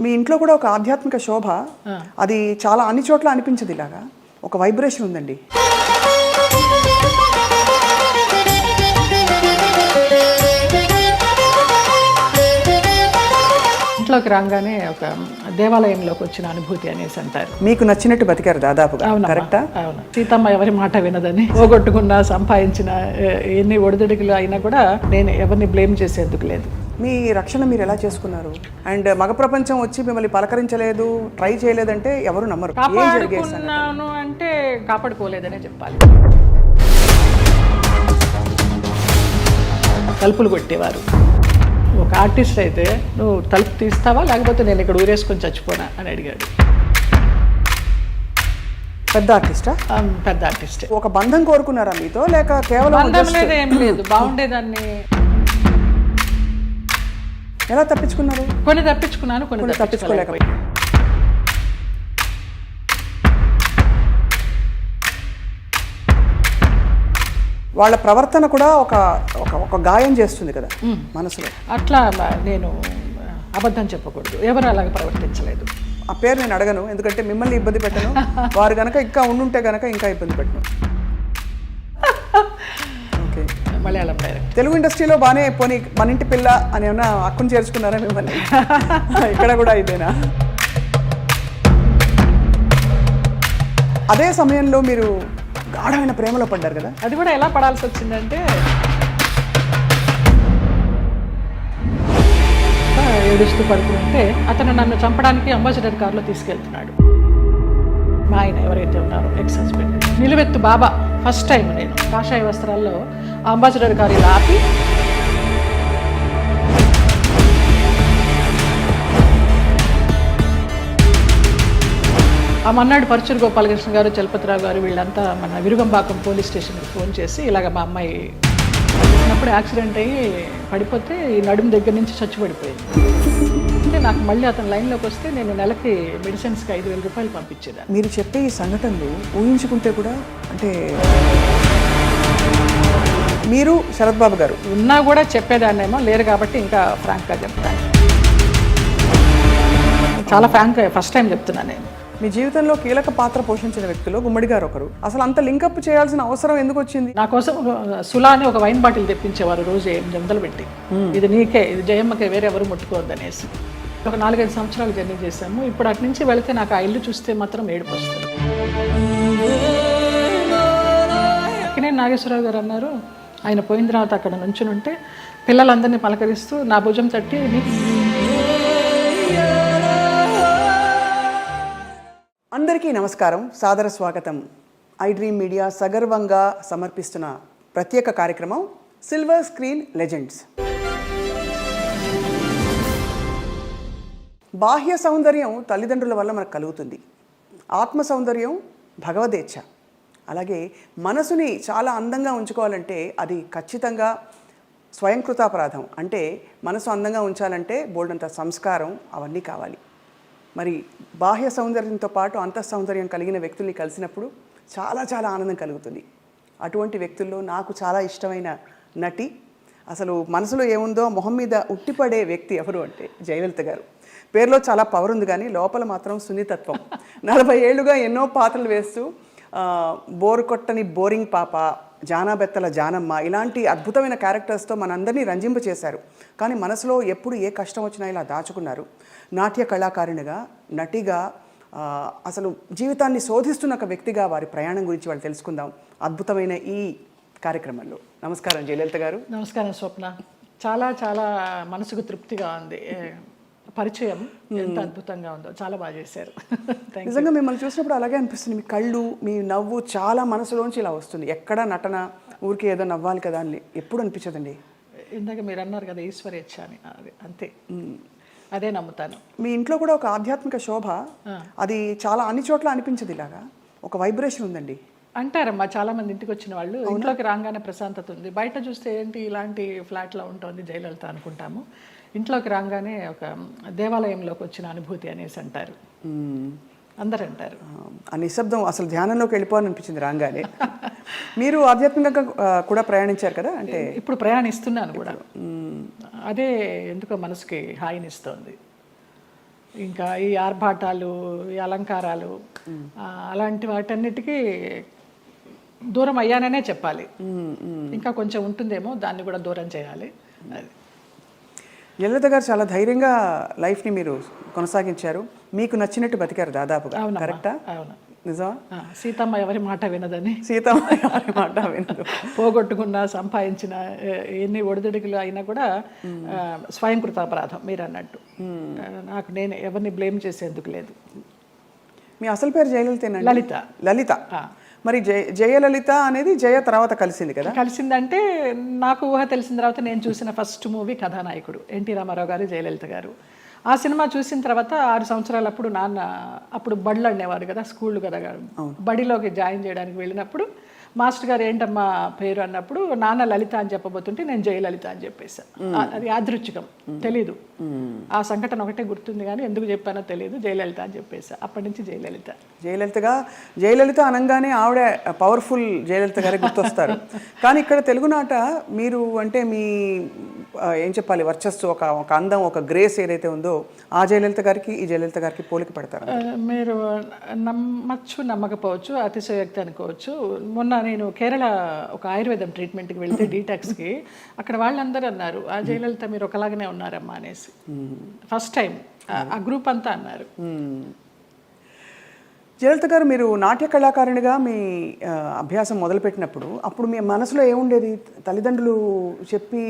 మీ ఇంట్లో కూడా ఒక ఆధ్యాత్మిక శోభ, అది చాలా అన్ని చోట్ల అనిపించదు. ఇలాగా ఒక వైబ్రేషన్ ఉందండి. ఇంట్లోకి రాగానే ఒక దేవాలయంలోకి వచ్చిన అనుభూతి అనేసి అంటారు. మీకు నచ్చినట్టు బతికారు దాదాపుగా, కరెక్టా? అవును. సీతమ్మ ఎవరి మాట వినదని, పోగొట్టుకున్నా సంపాదించిన ఎన్ని ఒడిదుడుకులు అయినా కూడా నేను ఎవరిని బ్లేమ్ చేసేందుకు లేదు. మీ రక్షణ మీరు ఎలా చేసుకున్నారు? అండ్ మగ ప్రపంచం వచ్చి మిమ్మల్ని పలకరించలేదు, ట్రై చేయలేదంటే ఎవరు నమ్మరు. కాపాడుకున్నాను అంటే కాపాడుకోలేదనే చెప్పాలి. తలుపులు కొట్టేవారు. ఒక ఆర్టిస్ట్ అయితే నువ్వు తలుపు తీస్తావా లేకపోతే నేను ఇక్కడ ఊరేసుకొని చచ్చిపోనా అని అడిగాడు. పెద్ద ఆర్టిస్టా? పెద్ద ఆర్టిస్ట్. ఒక బంధం కోరుకున్నారా మీతో, లేక కేవలం బంధం లేదు, ఏం లేదు, బాగుండేదాన్ని. ఎలా తప్పించుకున్నారు? కొన్ని తప్పించుకున్నాను, కొన్ని తప్పించుకోలేకపోయి. వాళ్ళ ప్రవర్తన కూడా ఒక ఒక గాయం చేస్తుంది కదా మనసులో. అట్లా నేను అబద్ధం చెప్పకూడదు, ఎవరు అలాగ ప్రవర్తించలేదు. ఆ పేరు నేను అడగను, ఎందుకంటే మిమ్మల్ని ఇబ్బంది పెట్టను. వారు కనుక ఇంకా ఉండుంటే కనుక ఇంకా ఇబ్బంది పెట్టను. Okay, Malayalam direct. తెలుగు ఇండస్ట్రీలో బాగానే పోనీ మన ఇంటి పిల్ల అని ఏమన్నా హక్కును చేర్చుకున్నారా మిమ్మల్ని? ఇక్కడ కూడా ఇదేనా? అదే సమయంలో మీరు గాఢమైన ప్రేమలో పడ్డారు కదా. అది కూడా ఎలా పడాల్సి వచ్చిందంటే, ఏడుస్తూ పడుకుంటే అతను నన్ను చంపడానికి అంబాసిడర్ కారులో తీసుకెళ్తున్నాడు. మా ఆయన ఎవరైతే ఉన్నారో ఎక్స్ హస్బెండ్, నిలువెత్తు బాబా. ఫస్ట్ టైం నేను కాషాయ వస్త్రాల్లో అంబాసిడర్ కారు ఇలా ఆపి ఆ మన్నాడు పరుచూరు గోపాలకృష్ణ గారు, చలపతిరావు గారు వీళ్ళంతా మన విరుగంబాకం పోలీస్ స్టేషన్కి ఫోన్ చేసి ఇలాగ మా అమ్మాయి ఉన్నప్పుడు యాక్సిడెంట్ అయ్యి పడిపోతే ఈ నడుము దగ్గర నుంచి చచ్చి పడిపోయింది అంటే నాకు మళ్ళీ అతను లైన్లోకి వస్తే నేను నెలకి మెడిసిన్స్కి 5,000 రూపాయలు పంపించేదాన్ని. మీరు చెప్పే ఈ సంఘటనలు ఊహించుకుంటే కూడా, అంటే మీరు శరత్ బాబు గారు ఉన్నా కూడా చెప్పేదాన్నేమో, లేరు కాబట్టి ఇంకా ఫ్రాంక్గా చెప్తాను. చాలా ఫ్రాంక్గా ఫస్ట్ టైం చెప్తున్నాను నేను. మీ జీవితంలో కీలక పాత్ర పోషించిన వ్యక్తులు గుమ్మడి గారు ఒకరు. అసలు అంత లింకప్ చేయాల్సిన అవసరం ఎందుకు వచ్చింది? నా కోసం సులా అని ఒక వైన్ బాటిల్ తెప్పించేవారు రోజు 800 పెట్టి. ఇది నీకే, ఇది జయమ్మకే, వేరే ఎవరు ముట్టుకోవద్దు అనేసి. ఒక 4-5 సంవత్సరాలు జర్నీ చేశాము. ఇప్పుడు అటు నుంచి వెళితే నాకు ఆ ఇల్లు చూస్తే మాత్రం ఏడుపు వస్తుంది. అక్కడే నాగేశ్వరరావు గారు అన్నారు, ఆయన పోయిన తర్వాత అక్కడ నుంచుని ఉంటే పిల్లలందరినీ పలకరిస్తూ నా భుజం తట్టి, అందరికీ నమస్కారం, సాదర స్వాగతం. ఐ డ్రీమ్ మీడియా సగర్వంగా సమర్పిస్తున్న ప్రత్యేక కార్యక్రమం సిల్వర్ స్క్రీన్ లెజెండ్స్. బాహ్య సౌందర్యం తల్లిదండ్రుల వల్ల మనకు కలుగుతుంది. ఆత్మ సౌందర్యం భగవదేచ్ఛ. అలాగే మనసుని చాలా అందంగా ఉంచుకోవాలంటే అది ఖచ్చితంగా స్వయంకృతాపరాధం. అంటే మనసు అందంగా ఉంచాలంటే బోల్డంత సంస్కారం అవన్నీ కావాలి. మరి బాహ్య సౌందర్యంతో పాటు అంతఃసౌందర్యం కలిగిన వ్యక్తుల్ని కలిసినప్పుడు చాలా చాలా ఆనందం కలుగుతుంది. అటువంటి వ్యక్తుల్లో నాకు చాలా ఇష్టమైన నటి, అసలు మనసులో ఏముందో మొహం మీద ఉట్టిపడే వ్యక్తి ఎవరు అంటే జయలలిత గారు. పేరులో చాలా పవర్ ఉంది కానీ లోపల మాత్రం సున్నితత్వం. 40 ఏళ్లుగా ఎన్నో పాత్రలు వేస్తూ బోరు కొట్టని బోరింగ్ పాప, జానాబెత్తల జానమ్మ, ఇలాంటి అద్భుతమైన క్యారెక్టర్స్తో మనందరినీ రంజింప చేశారు. కానీ మనసులో ఎప్పుడు ఏ కష్టం వచ్చినా ఇలా దాచుకున్నారు. నాట్య కళాకారిణిగా, నటిగా, అసలు జీవితాన్ని శోధిస్తున్న ఒక వ్యక్తిగా వారి ప్రయాణం గురించి వాళ్ళు తెలుసుకుందాం అద్భుతమైన ఈ కార్యక్రమంలో. నమస్కారం జయలలిత గారు. నమస్కారం స్వప్న. చాలా చాలా మనసుకు తృప్తిగా ఉంది. పరిచయం ఎంత అద్భుతంగా ఉందో, చాలా బాగా చేశారు. నిజంగా మిమ్మల్ని చూసినప్పుడు అలాగే అనిపిస్తుంది. మీ కళ్ళు, మీ నవ్వు చాలా మనసులోంచి ఇలా వస్తుంది. ఎక్కడ నటన, ఊరికి ఏదో నవ్వాలి కదా అని ఎప్పుడు అనిపించదండి. ఇందాక మీరు అన్నారు కదా ఈశ్వరేచ్ఛ అని, అది అంతే, అదే నమ్ముతాను. మీ ఇంట్లో కూడా ఒక ఆధ్యాత్మిక శోభ, అది చాలా అన్ని చోట్ల అనిపించదు. ఇలాగా ఒక వైబ్రేషన్ ఉందండి అంటారమ్మా చాలా మంది. ఇంటికి వచ్చిన వాళ్ళు ఇంట్లోకి రాగానే ప్రశాంతత ఉంది. బయట చూస్తే ఏంటి ఇలాంటి ఫ్లాట్లో ఉంటుంది జయలలిత అనుకుంటాము. ఇంట్లోకి రాగానే ఒక దేవాలయంలోకి వచ్చిన అనుభూతి అనేసి అంటారు, అందరు అంటారు. ఆ నిశ్శబ్దం అసలు ధ్యానంలోకి వెళ్ళిపోవాలనిపించింది రాగానే. మీరు ఆధ్యాత్మికంగా కూడా ప్రయాణించారు కదా, అంటే ఇప్పుడు ప్రయాణిస్తున్నాను కూడా. అదే ఎందుకో మనసుకి హాయినిస్తోంది. ఇంకా ఈ ఆర్భాటాలు, ఈ అలంకారాలు, అలాంటి వాటన్నిటికీ దూరం అయ్యాననే చెప్పాలి. ఇంకా కొంచెం ఉంటుందేమో, దాన్ని కూడా దూరం చేయాలి. అది జయలలిత గారు చాలా ధైర్యంగా లైఫ్ని మీరు కొనసాగించారు, మీకు నచ్చినట్టు బతికారు దాదాపుగా. కరెక్టా? అవును. నిజమా? సీతమ్మ ఎవరి మాట వినదని. సీతమ్మ ఎవరి మాట వినదు. పోగొట్టుకున్న, సంపాదించిన ఎన్ని ఒడిదుడుకులు అయినా కూడా స్వయంకృతాపరాధం మీరు అన్నట్టు. నాకు నేను ఎవరిని బ్లేమ్ చేసేందుకు లేదు. మీ అసలు పేరు జయలలితేనా? లలిత. లలిత. మరి జయలలిత అనేది జయ తర్వాత కలిసింది కదా? కలిసిందంటే నాకు ఊహ తెలిసిన తర్వాత నేను చూసిన ఫస్ట్ మూవీ కథానాయకుడు ఎన్టీ రామారావు గారు, జయలలిత గారు. ఆ సినిమా చూసిన తర్వాత 6 సంవత్సరాలు అప్పుడు నాన్న అప్పుడు బడులు అనేవారు కదా, స్కూళ్ళు కదా, బడిలోకి జాయిన్ చేయడానికి వెళ్ళినప్పుడు మాస్టర్ గారు ఏంటమ్మా పేరు అన్నప్పుడు నాన్న లలిత అని చెప్పబోతుంటే నేను జయలలిత అని చెప్పేశాను. అది యాదృచ్ఛికం, తెలీదు. ఆ సంఘటన ఒకటే గుర్తుంది కానీ ఎందుకు చెప్పానో తెలియదు. జయలలిత అని చెప్పేసా. అప్పటి నుంచి జయలలిత. జయలలిత అనగానే ఆవిడ పవర్ఫుల్ జయలలిత గారే గుర్తొస్తారు. కానీ ఇక్కడ తెలుగునాట మీరు అంటే మీ ఏం చెప్పాలి, వర్చస్సు, ఒక అందం, ఒక గ్రేస్ ఏదైతే ఉందో ఆ జయలలిత గారికి ఈ జయలలిత గారికి పోలిక పడతారు. మీరు నమ్మచ్చు నమ్మకపోవచ్చు, అతిశయోక్తి అనుకోవచ్చు. మొన్న నేను కేరళ ఒక ఆయుర్వేదం ట్రీట్మెంట్కి వెళ్తే డీటాక్స్కి, అక్కడ వాళ్ళందరూ అన్నారు ఆ జయలలిత మీరు ఒకలాగానే ఉన్నారమ్మా అనేసి. ఫస్ట్ టైం ఆ గ్రూప్ అంతా అన్నారు. జయలలిత గారు, మీరు నాట్య కళాకారునిగా మీ అభ్యాసం మొదలుపెట్టినప్పుడు అప్పుడు మీ మనసులో ఏముండేది? తల్లిదండ్రులు చెప్పి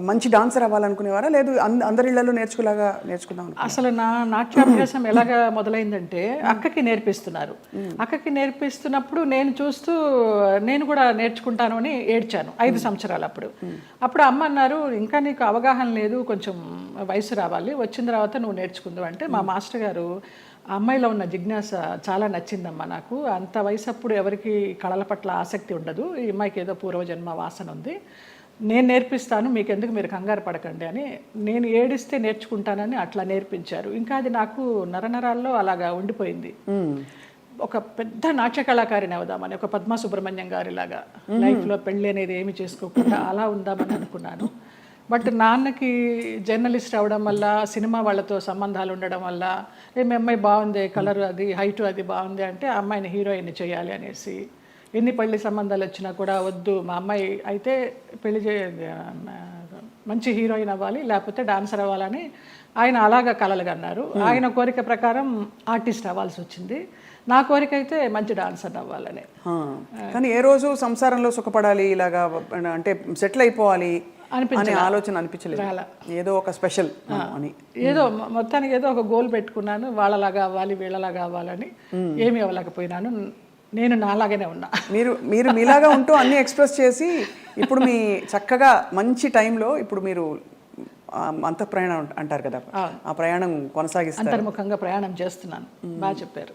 మంచి డాన్సర్ అవ్వాలనుకునేవారా, లేదు అందరి ఇళ్లలో నేర్చుకుందాం? అసలు నా నాట్యాభ్యాసం ఎలాగా మొదలైందంటే అక్కకి నేర్పిస్తున్నారు. అక్కకి నేర్పిస్తున్నప్పుడు నేను చూస్తూ నేను కూడా నేర్చుకుంటాను అని ఏడ్చాను 5 సంవత్సరాలు. అప్పుడు అమ్మ అన్నారు ఇంకా నీకు అవగాహన లేదు, కొంచెం వయసు రావాలి, వచ్చిన తర్వాత నువ్వు నేర్చుకుందావు అంటే మా మాస్టర్ గారు ఆ అమ్మాయిలో ఉన్న జిజ్ఞాస చాలా నచ్చిందమ్మా నాకు. అంత వయసు అప్పుడు ఎవరికి కళల పట్ల ఆసక్తి ఉండదు, ఈ అమ్మాయికి ఏదో పూర్వజన్మ వాసన ఉంది, నేను నేర్పిస్తాను, మీకెందుకు, మీరు కంగారు పడకండి అని. నేను ఏడిస్తే నేర్చుకుంటానని అట్లా నేర్పించారు. ఇంకా అది నాకు నరనరాల్లో అలాగా ఉండిపోయింది. ఒక పెద్ద నాట్య కళాకారిని అవుదామని, ఒక పద్మా సుబ్రహ్మణ్యం గారిలాగా లైఫ్లో పెళ్ళి అనేది ఏమి చేసుకోకుండా అలా ఉందామని అనుకున్నాను. బట్ నాన్నకి జర్నలిస్ట్ అవడం వల్ల, సినిమా వాళ్ళతో సంబంధాలు ఉండడం వల్ల, మీ అమ్మాయి బాగుంది, కలర్ అది, హైట్ అది బాగుంది అంటే ఆ అమ్మాయిని హీరోయిన్ చేయాలి అనేసి, ఎన్ని పెళ్లి సంబంధాలు వచ్చినా కూడా వద్దు, మా అమ్మాయి అయితే పెళ్లి మంచి హీరోయిన్ అవ్వాలి, లేకపోతే డాన్సర్ అవ్వాలని ఆయన అలాగా కలలుగా అన్నారు. ఆయన కోరిక ప్రకారం ఆర్టిస్ట్ అవ్వాల్సి వచ్చింది. నా కోరిక అయితే మంచి డాన్సర్ అవ్వాలని. కానీ ఏ రోజు సంసారంలో సుఖపడాలి, ఇలాగా అంటే సెటిల్ అయిపోవాలి అనే ఆలోచన అనిపించలేదు? ఏదో ఒక స్పెషల్ అని, ఏదో మొత్తానికి ఏదో ఒక గోల్ పెట్టుకున్నాను, వాళ్ళలాగా అవ్వాలి, వీళ్ళలాగా అవ్వాలని. ఏమీ అవ్వలేకపోయినాను, నేను నాలాగానే ఉన్నా. మీరు మీలాగా ఉంటూ అన్ని ఎక్స్ప్రెస్ చేసి ఇప్పుడు మీ చక్కగా మంచి టైంలో ఇప్పుడు మీరు అంతఃప్రయాణం అంటారు కదా, ఆ ప్రయాణం కొనసాగిస్తారు. అంతర్ముఖంగా ప్రయాణం చేస్తున్నాను. బాగా చెప్పారు.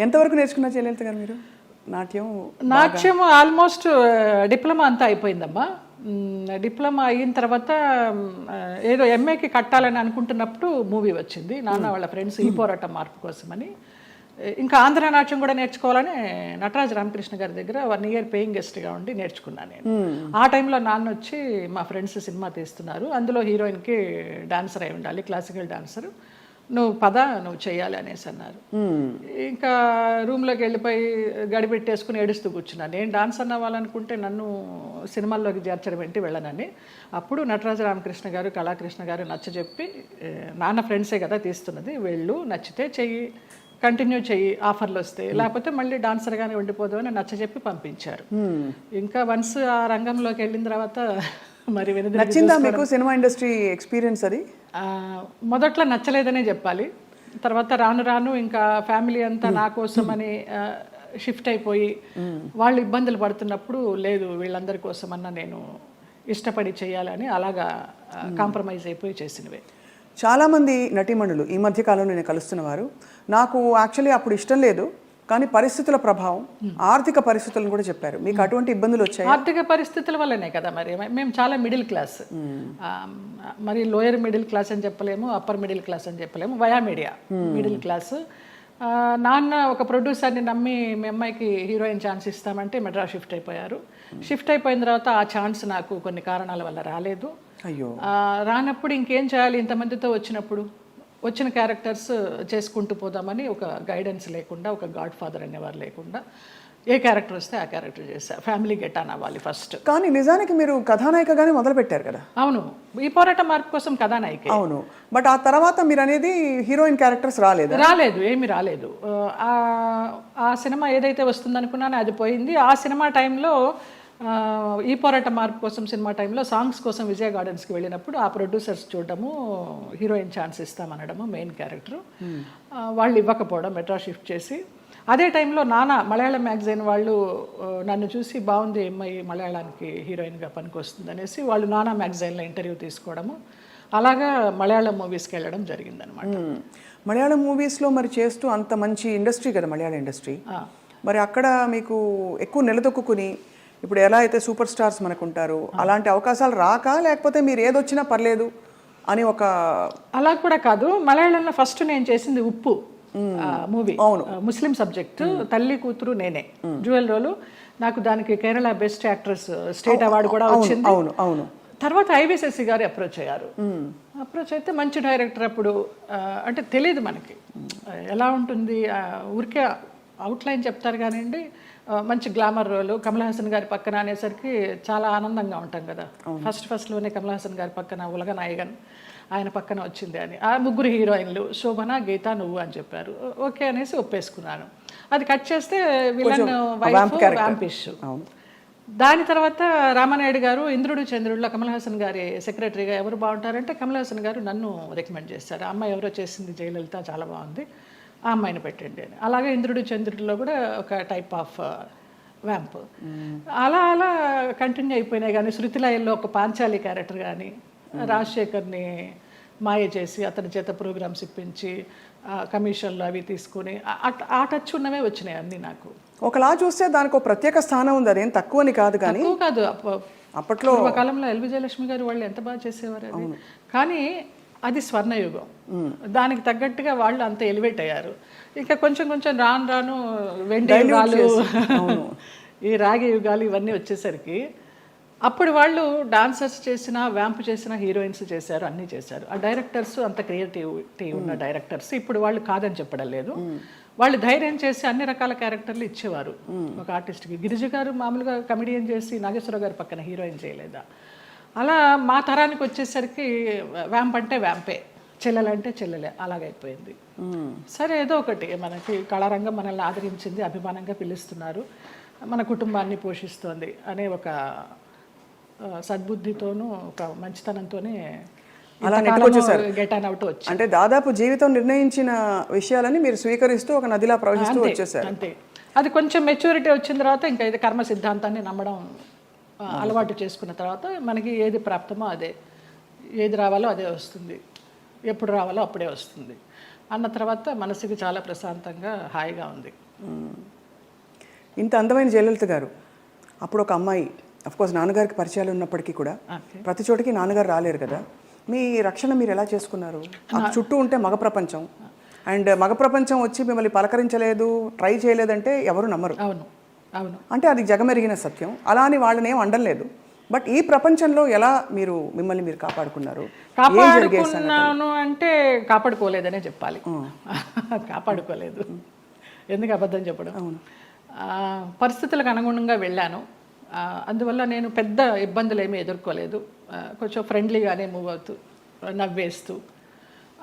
ఎంతవరకు నేర్చుకున్నారు జయలలిత గారు మీరు నాట్యం? ఆల్మోస్ట్ డిప్లొమా అంతా అయిపోయిందమ్మా. డిప్లొమా అయిన తర్వాత ఏదో ఎంఏకి కట్టాలని అనుకుంటున్నప్పుడు మూవీ వచ్చింది, నాన్న వాళ్ళ ఫ్రెండ్స్ ఈ పోరాటం మార్పు కోసమని. ఇంకా ఆంధ్ర నాట్యం కూడా నేర్చుకోవాలని నటరాజ రామకృష్ణ గారి దగ్గర 1 year పేయింగ్ గెస్ట్గా ఉండి నేర్చుకున్నాను నేను. ఆ టైంలో నాన్న వచ్చి మా ఫ్రెండ్స్ సినిమా తీస్తున్నారు, అందులో హీరోయిన్కి డాన్సర్ అయి ఉండాలి, క్లాసికల్ డాన్సర్, నువ్వు చేయాలి అనేసి అన్నారు. ఇంకా రూమ్లోకి వెళ్ళిపోయి గడిపెట్టేసుకుని ఏడుస్తూ కూర్చున్నాను. నేను డాన్సర్ అవ్వాలనుకుంటే నన్ను సినిమాల్లోకి చేర్చడం ఏంటి, వెళ్ళనని. అప్పుడు నటరాజ రామకృష్ణ గారు, కళాకృష్ణ గారు నచ్చజెప్పి, నాన్న ఫ్రెండ్సే కదా తీస్తున్నది, వెళ్ళు, నచ్చితే చెయ్యి, కంటిన్యూ చెయ్యి, ఆఫర్లు వస్తే, లేకపోతే మళ్ళీ డాన్సర్గానే ఉండిపోదు అని నచ్చజెప్పి పంపించారు. ఇంకా వన్స్ ఆ రంగంలోకి వెళ్ళిన తర్వాత మరి నచ్చిందా మీకు సినిమా ఇండస్ట్రీ ఎక్స్పీరియన్స్? అది మొదట్లో నచ్చలేదనే చెప్పాలి. తర్వాత రాను రాను ఇంకా ఫ్యామిలీ అంతా నా కోసమని షిఫ్ట్ అయిపోయి వాళ్ళు ఇబ్బందులు పడుతున్నప్పుడు, లేదు వీళ్ళందరి కోసమన్నా నేను ఇష్టపడి చేయాలని అలాగా కాంప్రమైజ్ అయిపోయి చేసినవే. చాలామంది నటీమణులు ఈ మధ్య కాలంలో నేను కలుస్తున్నవారు, నాకు యాక్చువల్లీ అప్పుడు ఇష్టం లేదు కానీ పరిస్థితుల ప్రభావం, ఆర్థిక పరిస్థితులను కూడా చెప్పారు. మీకు అటువంటి ఇబ్బందులు వచ్చాయి? ఆర్థిక పరిస్థితుల వల్లనే కదా, మరి మేము చాలా మిడిల్ క్లాస్, మరి లోయర్ మిడిల్ క్లాస్ అని చెప్పలేము, అప్పర్ మిడిల్ క్లాస్ అని చెప్పలేము, వయా మీడియా మిడిల్ క్లాస్. నాన్న ఒక ప్రొడ్యూసర్ని నమ్మి మీ అమ్మాయికి హీరోయిన్ ఛాన్స్ ఇస్తామంటే మెడ్రాస్ షిఫ్ట్ అయిపోయారు. షిఫ్ట్ అయిపోయిన తర్వాత ఆ ఛాన్స్ నాకు కొన్ని కారణాల వల్ల రాలేదు. అయ్యో. రానప్పుడు ఇంకేం చేయాలి, ఇంతమందితో వచ్చినప్పుడు వచ్చిన క్యారెక్టర్స్ చేసుకుంటూ పోదామని ఒక గైడెన్స్ లేకుండా, ఒక గాడ్ ఫాదర్ అనేవారు లేకుండా ఏ క్యారెక్టర్ వస్తే ఆ క్యారెక్టర్ చేశా. ఫ్యామిలీ గెట్ ఆన్ అవ్వాలి ఫస్ట్. కానీ నిజానికి మీరు కథానాయికగానే మొదలు పెట్టారు కదా? అవును, ఈ పోరాట మార్పు కోసం కథానాయిక. అవును, బట్ ఆ తర్వాత మీరు అనేది హీరోయిన్ క్యారెక్టర్స్ రాలేదు? రాలేదు, ఏమీ రాలేదు. ఆ సినిమా ఏదైతే వస్తుందనుకున్నానో అది పోయింది. ఆ సినిమా టైంలో ఈ పోరాట మార్పు కోసం సినిమా టైంలో సాంగ్స్ కోసం విజయ గార్డెన్స్కి వెళ్ళినప్పుడు ఆ ప్రొడ్యూసర్స్ చూడటము, హీరోయిన్ ఛాన్స్ ఇస్తామనడము, మెయిన్ క్యారెక్టర్ వాళ్ళు ఇవ్వకపోవడం, మెడ్రాస్ షిఫ్ట్ చేసి. అదే టైంలో నానా మలయాళం మ్యాగజైన్ వాళ్ళు నన్ను చూసి బాగుంది అమ్మాయి మలయాళానికి హీరోయిన్గా పనికొస్తుంది అనేసి వాళ్ళు నానా మ్యాగజైన్లో ఇంటర్వ్యూ తీసుకోవడము, అలాగా మలయాళం మూవీస్కి వెళ్ళడం జరిగిందనమాట. మలయాళం మూవీస్లో మరి చేస్తూ అంత మంచి ఇండస్ట్రీ కదా మలయాళం ఇండస్ట్రీ, మరి అక్కడ మీకు ఎక్కువ నిలదొక్కుని ఇప్పుడు ఎలా అయితే సూపర్ స్టార్స్ మనకు ఉంటారు అలాంటి అవకాశాలు రాక, లేకపోతే మీరు ఏదొచ్చినా పర్లేదు అని ఒక? అలా కూడా కాదు. మలయాళంలో ఫస్ట్ నేను చేసింది ఉప్పు మూవీ, ముస్లిం సబ్జెక్ట్, తల్లి కూతురు నేనే, డ్యూయల్ రోలు. నాకు దానికి Kerala best actress state award కూడా వచ్చింది. అవును అవును. తర్వాత ఐవిశశి గారు అప్రోచ్ అయ్యారు. అప్రోచ్ అయితే మంచి డైరెక్టర్. అప్పుడు అంటే తెలియదు మనకి ఎలా ఉంటుంది, ఊరికే అవుట్లైన్ చెప్తారు కానివ్వండి. మంచి గ్లామర్ రోలు, కమల్ హాసన్ గారి పక్కన అనేసరికి చాలా ఆనందంగా ఉంటాం కదా. ఫస్ట్లోనే కమల్ హాసన్ గారి పక్కన ఉలగ నాయగన్ ఆయన పక్కన వచ్చింది అని. ఆ ముగ్గురు హీరోయిన్లు శోభన, గీత, నువ్వు అని చెప్పారు. ఓకే అనేసి ఒప్పేసుకున్నాను. అది కట్ చేస్తే విలన్ వైఫ్ వ్యాంపిష్. దాని తర్వాత రామానాయుడు గారు ఇంద్రుడు చంద్రుడిలో కమల్ హాసన్ గారి సెక్రటరీగా ఎవరు బాగుంటారంటే కమల్ హాసన్ గారు నన్ను రికమెండ్ చేశారు. అమ్మాయి ఎవరో చేసింది జయలలిత, చాలా బాగుంది, ఆ అమ్మాయిని పెట్టండి అని. అలాగే ఇంద్రుడు చంద్రుడిలో కూడా ఒక టైప్ ఆఫ్ వ్యాంప్. అలా అలా కంటిన్యూ అయిపోయినాయి. కానీ శృతిలయల్లో ఒక పాంచాలి క్యారెక్టర్ కానీ, రాజశేఖర్ని మాయ చేసి అతని చేత ప్రోగ్రామ్స్ ఇప్పించి కమిషన్లు అవి తీసుకుని ఆ టచ్ ఉన్నవే వచ్చినాయి అన్నీ నాకు. ఒకలా చూస్తే దానికి ఒక ప్రత్యేక స్థానం ఉంది, అదేం తక్కువని కాదు. కానీ కాదు, అప్పట్లో కాలంలో ఎల్ విజయలక్ష్మి గారు వాళ్ళు ఎంత బాగా చేసేవారు అది. కానీ అది స్వర్ణయుగం, దానికి తగ్గట్టుగా వాళ్ళు అంత ఎలివేట్ అయ్యారు. ఇంకా కొంచెం కొంచెం రాను రాను వెండి యుగాలు, ఈ రాగి యుగాలు ఇవన్నీ వచ్చేసరికి అప్పుడు వాళ్ళు డాన్సర్స్ చేసిన, వ్యాంప్ చేసిన, హీరోయిన్స్ చేశారు, అన్నీ చేశారు. ఆ డైరెక్టర్స్ అంత క్రియేటివిటీ ఉన్న డైరెక్టర్స్ ఇప్పుడు వాళ్ళు కాదని చెప్పడం లేదు. వాళ్ళు ధైర్యం చేసి అన్ని రకాల క్యారెక్టర్లు ఇచ్చేవారు ఒక ఆర్టిస్ట్కి. గిరిజ గారు మామూలుగా కమెడియన్ చేసి నాగేశ్వరరావు గారి పక్కన హీరోయిన్ చేయలేదా? అలా మా తరానికి వచ్చేసరికి వ్యాంప్ అంటే వ్యాంపే, చెల్లెలంటే చెల్లెలే, అలాగైపోయింది. సరే ఏదో ఒకటి, మనకి కళారంగం మనల్ని ఆదరించింది, అభిమానంగా పిలుస్తున్నారు, మన కుటుంబాన్ని పోషిస్తోంది అనే ఒక సద్బుద్ధితోనూ ఒక మంచితనంతోనే గెట్ ఆన్ అవుట్ వచ్చి, అంటే దాదాపు జీవితం నిర్ణయించిన విషయాలని మీరు స్వీకరిస్తూ ఒక నదిలా ప్రవహిస్తూ వచ్చేసారు. అంతే. అది కొంచెం మెచ్యూరిటీ వచ్చిన తర్వాత ఇంకా ఇది కర్మ సిద్ధాంతాన్ని నమ్మడం అలవాటు చేసుకున్న తర్వాత మనకి ఏది ప్రాప్తమో అదే, ఏది రావాలో అదే వస్తుంది, ఎప్పుడు రావాలో అప్పుడే వస్తుంది అన్న తర్వాత మనసుకి చాలా ప్రశాంతంగా హాయిగా ఉంది. ఇంత అందమైన జయలలిత గారు అప్పుడు ఒక అమ్మాయి, అఫ్కోర్స్ నాన్నగారికి పరిచయాలు ఉన్నప్పటికీ కూడా ప్రతి చోటికి నాన్నగారు రాలేరు కదా, మీ రక్షణ మీరు ఎలా చేసుకున్నారు? చుట్టూ ఉంటే మగ ప్రపంచం, అండ్ మగ ప్రపంచం వచ్చి మిమ్మల్ని పలకరించలేదు, ట్రై చేయలేదంటే ఎవరు నమ్మరు. అవును అవును, అంటే అది జగమెరిగిన సత్యం. అలా అని వాళ్ళని ఏం అండలేదు. బట్ ఈ ప్రపంచంలో ఎలా మీరు మిమ్మల్ని మీరు కాపాడుకున్నారు? కాపాడుకున్నాను అంటే కాపాడుకోలేదనే చెప్పాలి. కాపాడుకోలేదు, ఎందుకు అబద్ధం చెప్పడం. పరిస్థితులకు అనుగుణంగా వెళ్ళాను, అందువల్ల నేను పెద్ద ఇబ్బందులు ఏమీ ఎదుర్కోలేదు. కొంచెం ఫ్రెండ్లీగానే మూవ్ అవుతూ, నవ్వేస్తూ.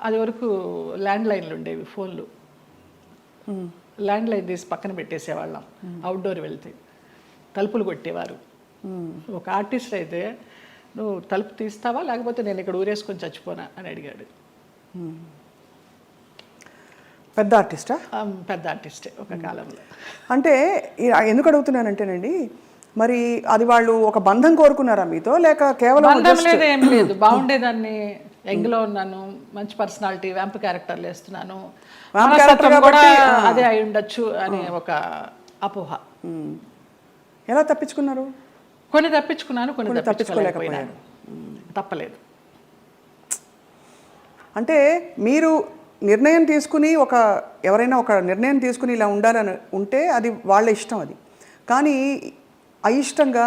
అది వరకు ల్యాండ్ లైన్లు ఉండేవి, ఫోన్లు. ల్యాండ్ లైన్ తీసి పక్కన పెట్టేసేవాళ్ళం అవుట్డోర్ వెళ్తే, తలుపులు కొట్టేవారు. ఒక ఆర్టిస్ట్ అయితే నువ్వు తలుపు తీస్తావా లేకపోతే నేను ఇక్కడ ఊరేసుకొని చచ్చిపోనా అని అడిగాడు. పెద్ద ఆర్టిస్టా? పెద్ద ఆర్టిస్టే ఒక కాలంలో. అంటే ఎందుకు అడుగుతున్నానంటేనండి, మరి అది వాళ్ళు ఒక బంధం కోరుకున్నారా మీతో, లేక కేవలం బంధం లేదు, ఏం లేదు, బాగుండేదాన్ని, యంగ్లో ఉన్నాను, మంచి పర్సనాలిటీ, వ్యాంప్ క్యారెక్టర్లు వేస్తున్నాను, కూడా అదే అయి ఉండొచ్చు అనే ఒక అపోహ. ఎలా తప్పించుకున్నారు? కొన్ని తప్పించుకున్నాను, కొన్ని తప్పించుకోలేకపోయాను. తప్పలేదు. అంటే మీరు నిర్ణయం తీసుకుని ఎవరైనా ఒక నిర్ణయం తీసుకుని ఇలా ఉంటే అది వాళ్ళ ఇష్టం. అది కానీ అయిష్టంగా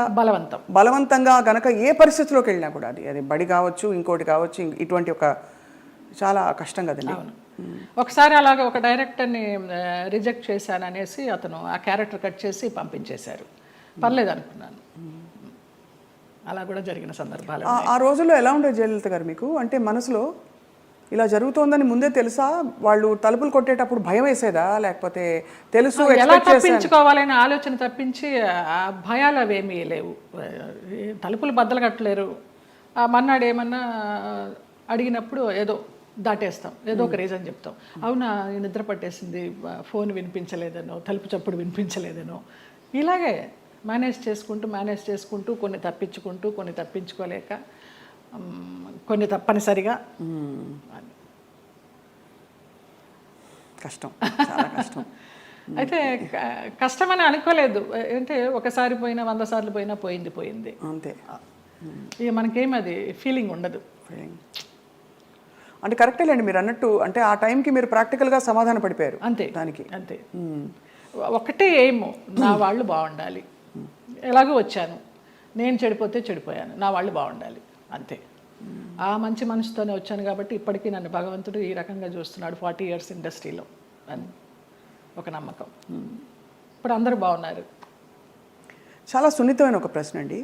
బలవంతంగా గనక ఏ పరిస్థితిలోకి వెళ్ళినా కూడా, అది బడి కావచ్చు, ఇంకోటి కావచ్చు, ఇటువంటి ఒక చాలా కష్టం కదండి. అవును. ఒకసారి అలాగ ఒక డైరెక్టర్ని రిజెక్ట్ చేశాను అనేసి అతను ఆ క్యారెక్టర్ కట్ చేసి పంపించేశారు. పర్లేదు అనుకున్నాను. అలా కూడా జరిగిన సందర్భాలు. ఆ రోజుల్లో ఎలా ఉండేది జయలలిత గారు మీకు? అంటే మనసులో ఇలా జరుగుతోందని ముందే తెలుసా? వాళ్ళు తలుపులు కొట్టేటప్పుడు భయం వేసేదా, లేకపోతే తెలుసు ఎలా తప్పించుకోవాలనే ఆలోచన తప్పించి ఆ భయాలు అవేమీ లేవు. తలుపులు బద్దలు కట్టలేరు. మన్నాడు ఏమన్నా అడిగినప్పుడు ఏదో దాటేస్తాం, ఏదో ఒక రీజన్ చెప్తాం. అవునా నిద్ర పట్టేసింది, ఫోన్ వినిపించలేదనో, తలుపు చప్పుడు వినిపించలేదనో, ఇలాగే మేనేజ్ చేసుకుంటూ కొన్ని తప్పించుకుంటూ, కొన్ని తప్పించుకోలేక, కొన్ని తప్పనిసరిగా. కష్టం, చాలా కష్టం. అయితే కష్టమని అనుకోలేదు. అంటే ఒకసారి పోయినా 100 సార్లు పోయినా పోయింది అంతే. ఇక మనకేమి అది ఫీలింగ్ ఉండదు. అంటే కరెక్టేలేండి మీరు అన్నట్టు. అంటే ఆ టైంకి మీరు ప్రాక్టికల్గా సమాధాన పడిపోయారు అంతే దానికి. అంతే. ఒకటే ఏమో, నా వాళ్ళు బాగుండాలి. ఎలాగో వచ్చాను, నేను చెడిపోతే చెడిపోయాను, నా వాళ్ళు బాగుండాలి అంతే. ఆ మంచి మనసుతోనే వచ్చాను కాబట్టి ఇప్పటికీ నన్ను భగవంతుడు ఈ రకంగా చూస్తున్నాడు 40 years ఇండస్ట్రీలో అని ఒక నమ్మకం. ఇప్పుడు అందరూ బాగున్నారు. చాలా సున్నితమైన ఒక ప్రశ్న అండి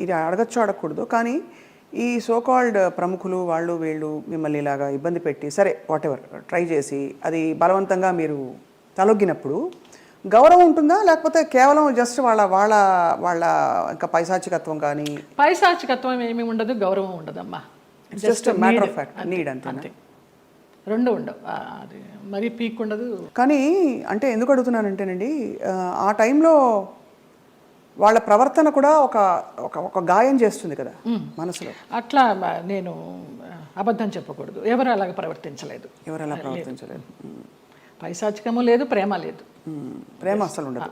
ఇది. అడగచ్చు అడగకూడదు, కానీ ఈ సోకాల్డ్ ప్రముఖులు వాళ్ళు వీళ్ళు మిమ్మల్ని ఇలాగా ఇబ్బంది పెట్టి, సరే వాటెవర్ ట్రై చేసి అది బలవంతంగా మీరు తలొగ్గినప్పుడు గౌరవం ఉంటుందా, లేకపోతే కేవలం జస్ట్ వాళ్ళ వాళ్ళ వాళ్ళ ఇంకా పైశాచికత్వం? కానీ పైశాచికత్వం ఏమీ ఉండదు, గౌరవం ఉండదమ్మా. Just matter of fact, need అంతే. రెండు ఉండవు, అది మరీ పీక్ ఉండదు. కానీ అంటే ఎందుకు అడుగుతున్నానంటేనండి, ఆ టైంలో వాళ్ళ ప్రవర్తన కూడా ఒక ఒక గాయం చేస్తుంది కదా మనసులో. అట్లా నేను అబద్ధం చెప్పకూడదు, ఎవరు అలాగ ప్రవర్తించలేదు. పైశాచికము లేదు, ప్రేమ లేదు. ప్రేమ అసలు ఉండదు.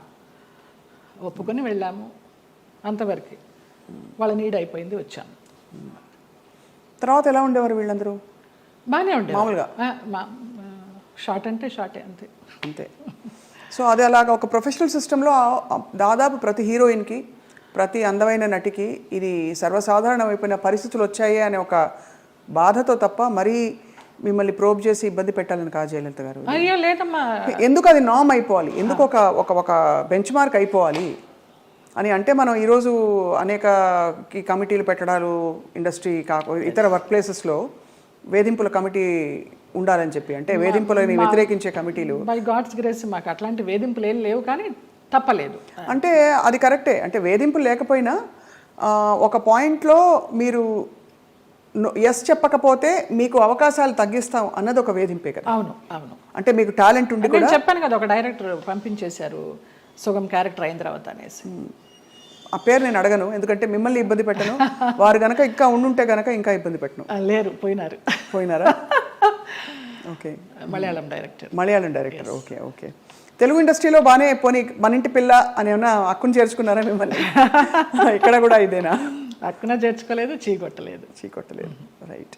ఒప్పుకొని వెళ్ళాము అంతవరకు. వాళ్ళ నీడ్ అయిపోయింది, వచ్చాము. తర్వాత ఎలా ఉండేవారు వీళ్ళందరూ? బాగానే ఉండేది మామూలుగా. షార్ట్ అంటే షార్టే, అంతే అంతే. సో అది అలాగా ఒక ప్రొఫెషనల్ సిస్టంలో దాదాపు ప్రతి హీరోయిన్కి, ప్రతి అందమైన నటికి ఇది సర్వసాధారణమైపోయిన పరిస్థితులు వచ్చాయి అనే ఒక బాధతో తప్ప మరీ మిమ్మల్ని ప్రోబ్ చేసి ఇబ్బంది పెట్టాలని కాదు జయలలిత గారు. అయ్యో లేదమ్మా. ఎందుకు అది నామ్ అయిపోవాలి, ఎందుకు ఒక బెంచ్ మార్క్ అయిపోవాలి అని అంటే, మనం ఈరోజు అనేక కమిటీలు పెట్టడాలు, ఇండస్ట్రీ ఇతర వర్క్ ప్లేసెస్లో వేధింపుల కమిటీ ఉండాలని చెప్పి, అంటే వేధింపులని వ్యతిరేకించే కమిటీలు. బై గాడ్స్ గ్రేస్ మాకు అట్లాంటి వేధింపులు ఏం లేవు, కానీ తప్పలేదు. అంటే అది కరెక్టే. అంటే వేధింపులు లేకపోయినా ఒక పాయింట్లో మీరు ఎస్ చెప్పకపోతే మీకు అవకాశాలు తగ్గిస్తాం అన్నది ఒక వేధింపే కదా. అవును అవును. అంటే మీకు టాలెంట్ ఉండి కూడా చెప్పాను కదా, ఒక డైరెక్టర్ పంపించేశారు సుగం క్యారెక్టర్ అయిన తర్వాత అనేసి. ఆ పేరు నేను అడగను, ఎందుకంటే మిమ్మల్ని ఇబ్బంది పెట్టను. వారు గనక ఇంకా ఉండుంటే గనక ఇంకా ఇబ్బంది పెట్టను. లేరు, పోయినారా? Okay. Malayalam director. Okay okay. Telugu ఇండస్ట్రీలో బాగానే పోనీ మన ఇంటి పిల్ల అని ఏమన్నా అక్కును చేర్చుకున్నారా మిమ్మల్ని? ఇక్కడ కూడా ఇదేనా? అక్కున చేర్చుకోలేదు, చీకొట్టలేదు. రైట్.